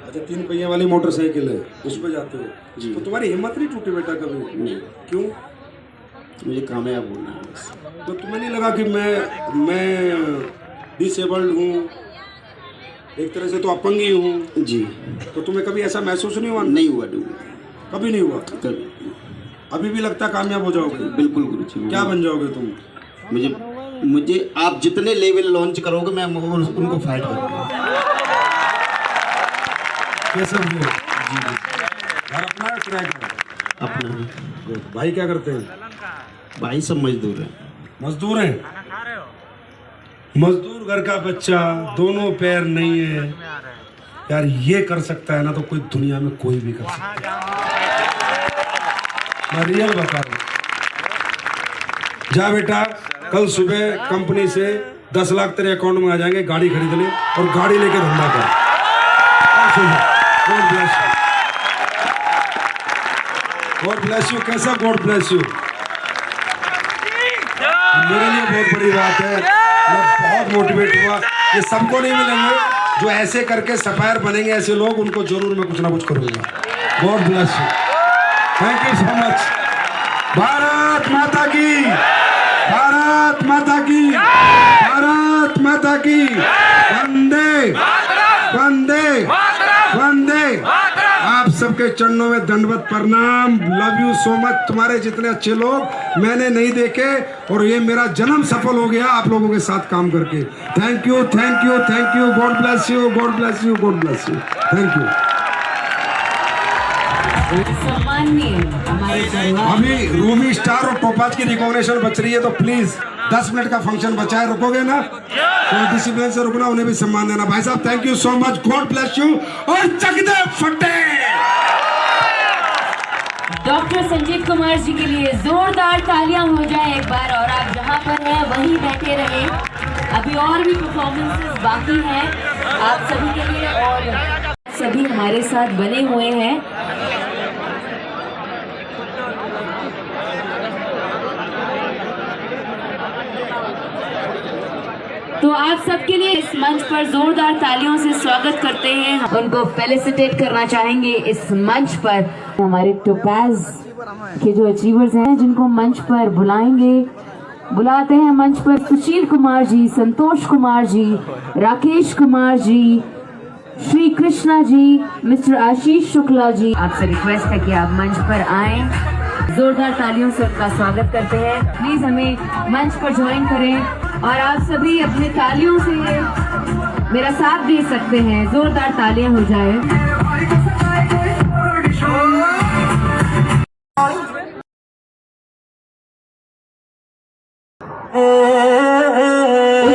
अच्छा, 3 पहिए वाली मोटरसाइकिल है, उस पर जाते हो जी। तो तुम्हारी हिम्मत नहीं टूटी बेटा कभी? नहीं। क्यों? मुझे कामयाब होना है बस। तो तुम्हें नहीं लगा कि मैं डिसेबल्ड हूँ, एक तरह से तो अपंग ही हूँ जी? तो तुम्हें कभी ऐसा महसूस नहीं हुआ? नहीं हुआ डूब। कभी नहीं हुआ? कभी। अभी भी लगता है कामयाब हो जाओगे? बिल्कुल गुरुजी। क्या बन जाओगे तुम? मुझे आप जितने लेवल लॉन्च करोगे मैं उनको फाइट करूँगा। कैसे जी? घर अपना है किराए का? अपना। भाई क्या करते हैं? भाई सब मजदूर हैं। मजदूर हैं? मजदूर घर का बच्चा, दोनों पैर नहीं है यार, ये कर सकता है ना तो कोई दुनिया में कोई भी कर सकता है। मैं रियल बता रहा हूँ। जा बेटा, कल सुबह कंपनी से 10 लाख तेरे अकाउंट में आ जाएंगे, गाड़ी खरीद ले और गाड़ी लेके धंधा कर। God bless you, God bless you. कैसा गॉड ब्लेस यू? मेरे लिए बहुत बड़ी बात है, मैं बहुत मोटिवेट हुआ। ये सबको नहीं मिलेंगे जो ऐसे करके सफायर बनेंगे, ऐसे लोग, उनको जरूर मैं कुछ ना कुछ करूँगा। God bless you, thank you so much. Bharat माता की, भारत माता की, भारत माता की। वंदे वंदे वंदे। आप सबके चरणों में दंडवत प्रणाम। Love you so much. तुम्हारे जितने अच्छे लोग मैंने नहीं देखे और ये मेरा जन्म सफल हो गया आप लोगों के साथ काम करके। Thank you, thank you, thank you. God bless you, God bless you, God bless you. Thank you. अभी रूबी स्टार और टोपाज की रिकॉग्निशन बच रही है, तो प्लीज 10 मिनट का फंक्शन बचा है, रुकोगे ना? तो डिसिप्लिन से रुकना, उन्हें भी सम्मान देना। भाई साहब thank you so much, God bless you और चकदे फटे। डॉक्टर संजीव कुमार जी के लिए जोरदार तालियां हो जाए एक बार। और आप जहां पर हैं वहीं बैठे रहे, अभी और भी परफॉर्मेंसेस बाकी हैं आप सभी के लिए और सभी हमारे साथ बने हुए हैं। तो आप सबके लिए इस मंच पर जोरदार तालियों से स्वागत करते हैं। उनको फेलिसिटेट करना चाहेंगे इस मंच पर। हमारे टोपाज के जो अचीवर्स हैं जिनको मंच पर बुलाते हैं मंच पर सुशील कुमार जी, संतोष कुमार जी, राकेश कुमार जी, श्री कृष्णा जी, मिस्टर आशीष शुक्ला जी। आपसे रिक्वेस्ट है कि आप मंच पर आएं, जोरदार तालियों से उनका स्वागत करते हैं। प्लीज हमें मंच पर ज्वाइन करें और आप सभी अपने तालियों से मेरा साथ दे सकते हैं। जोरदार तालियां हो जाए।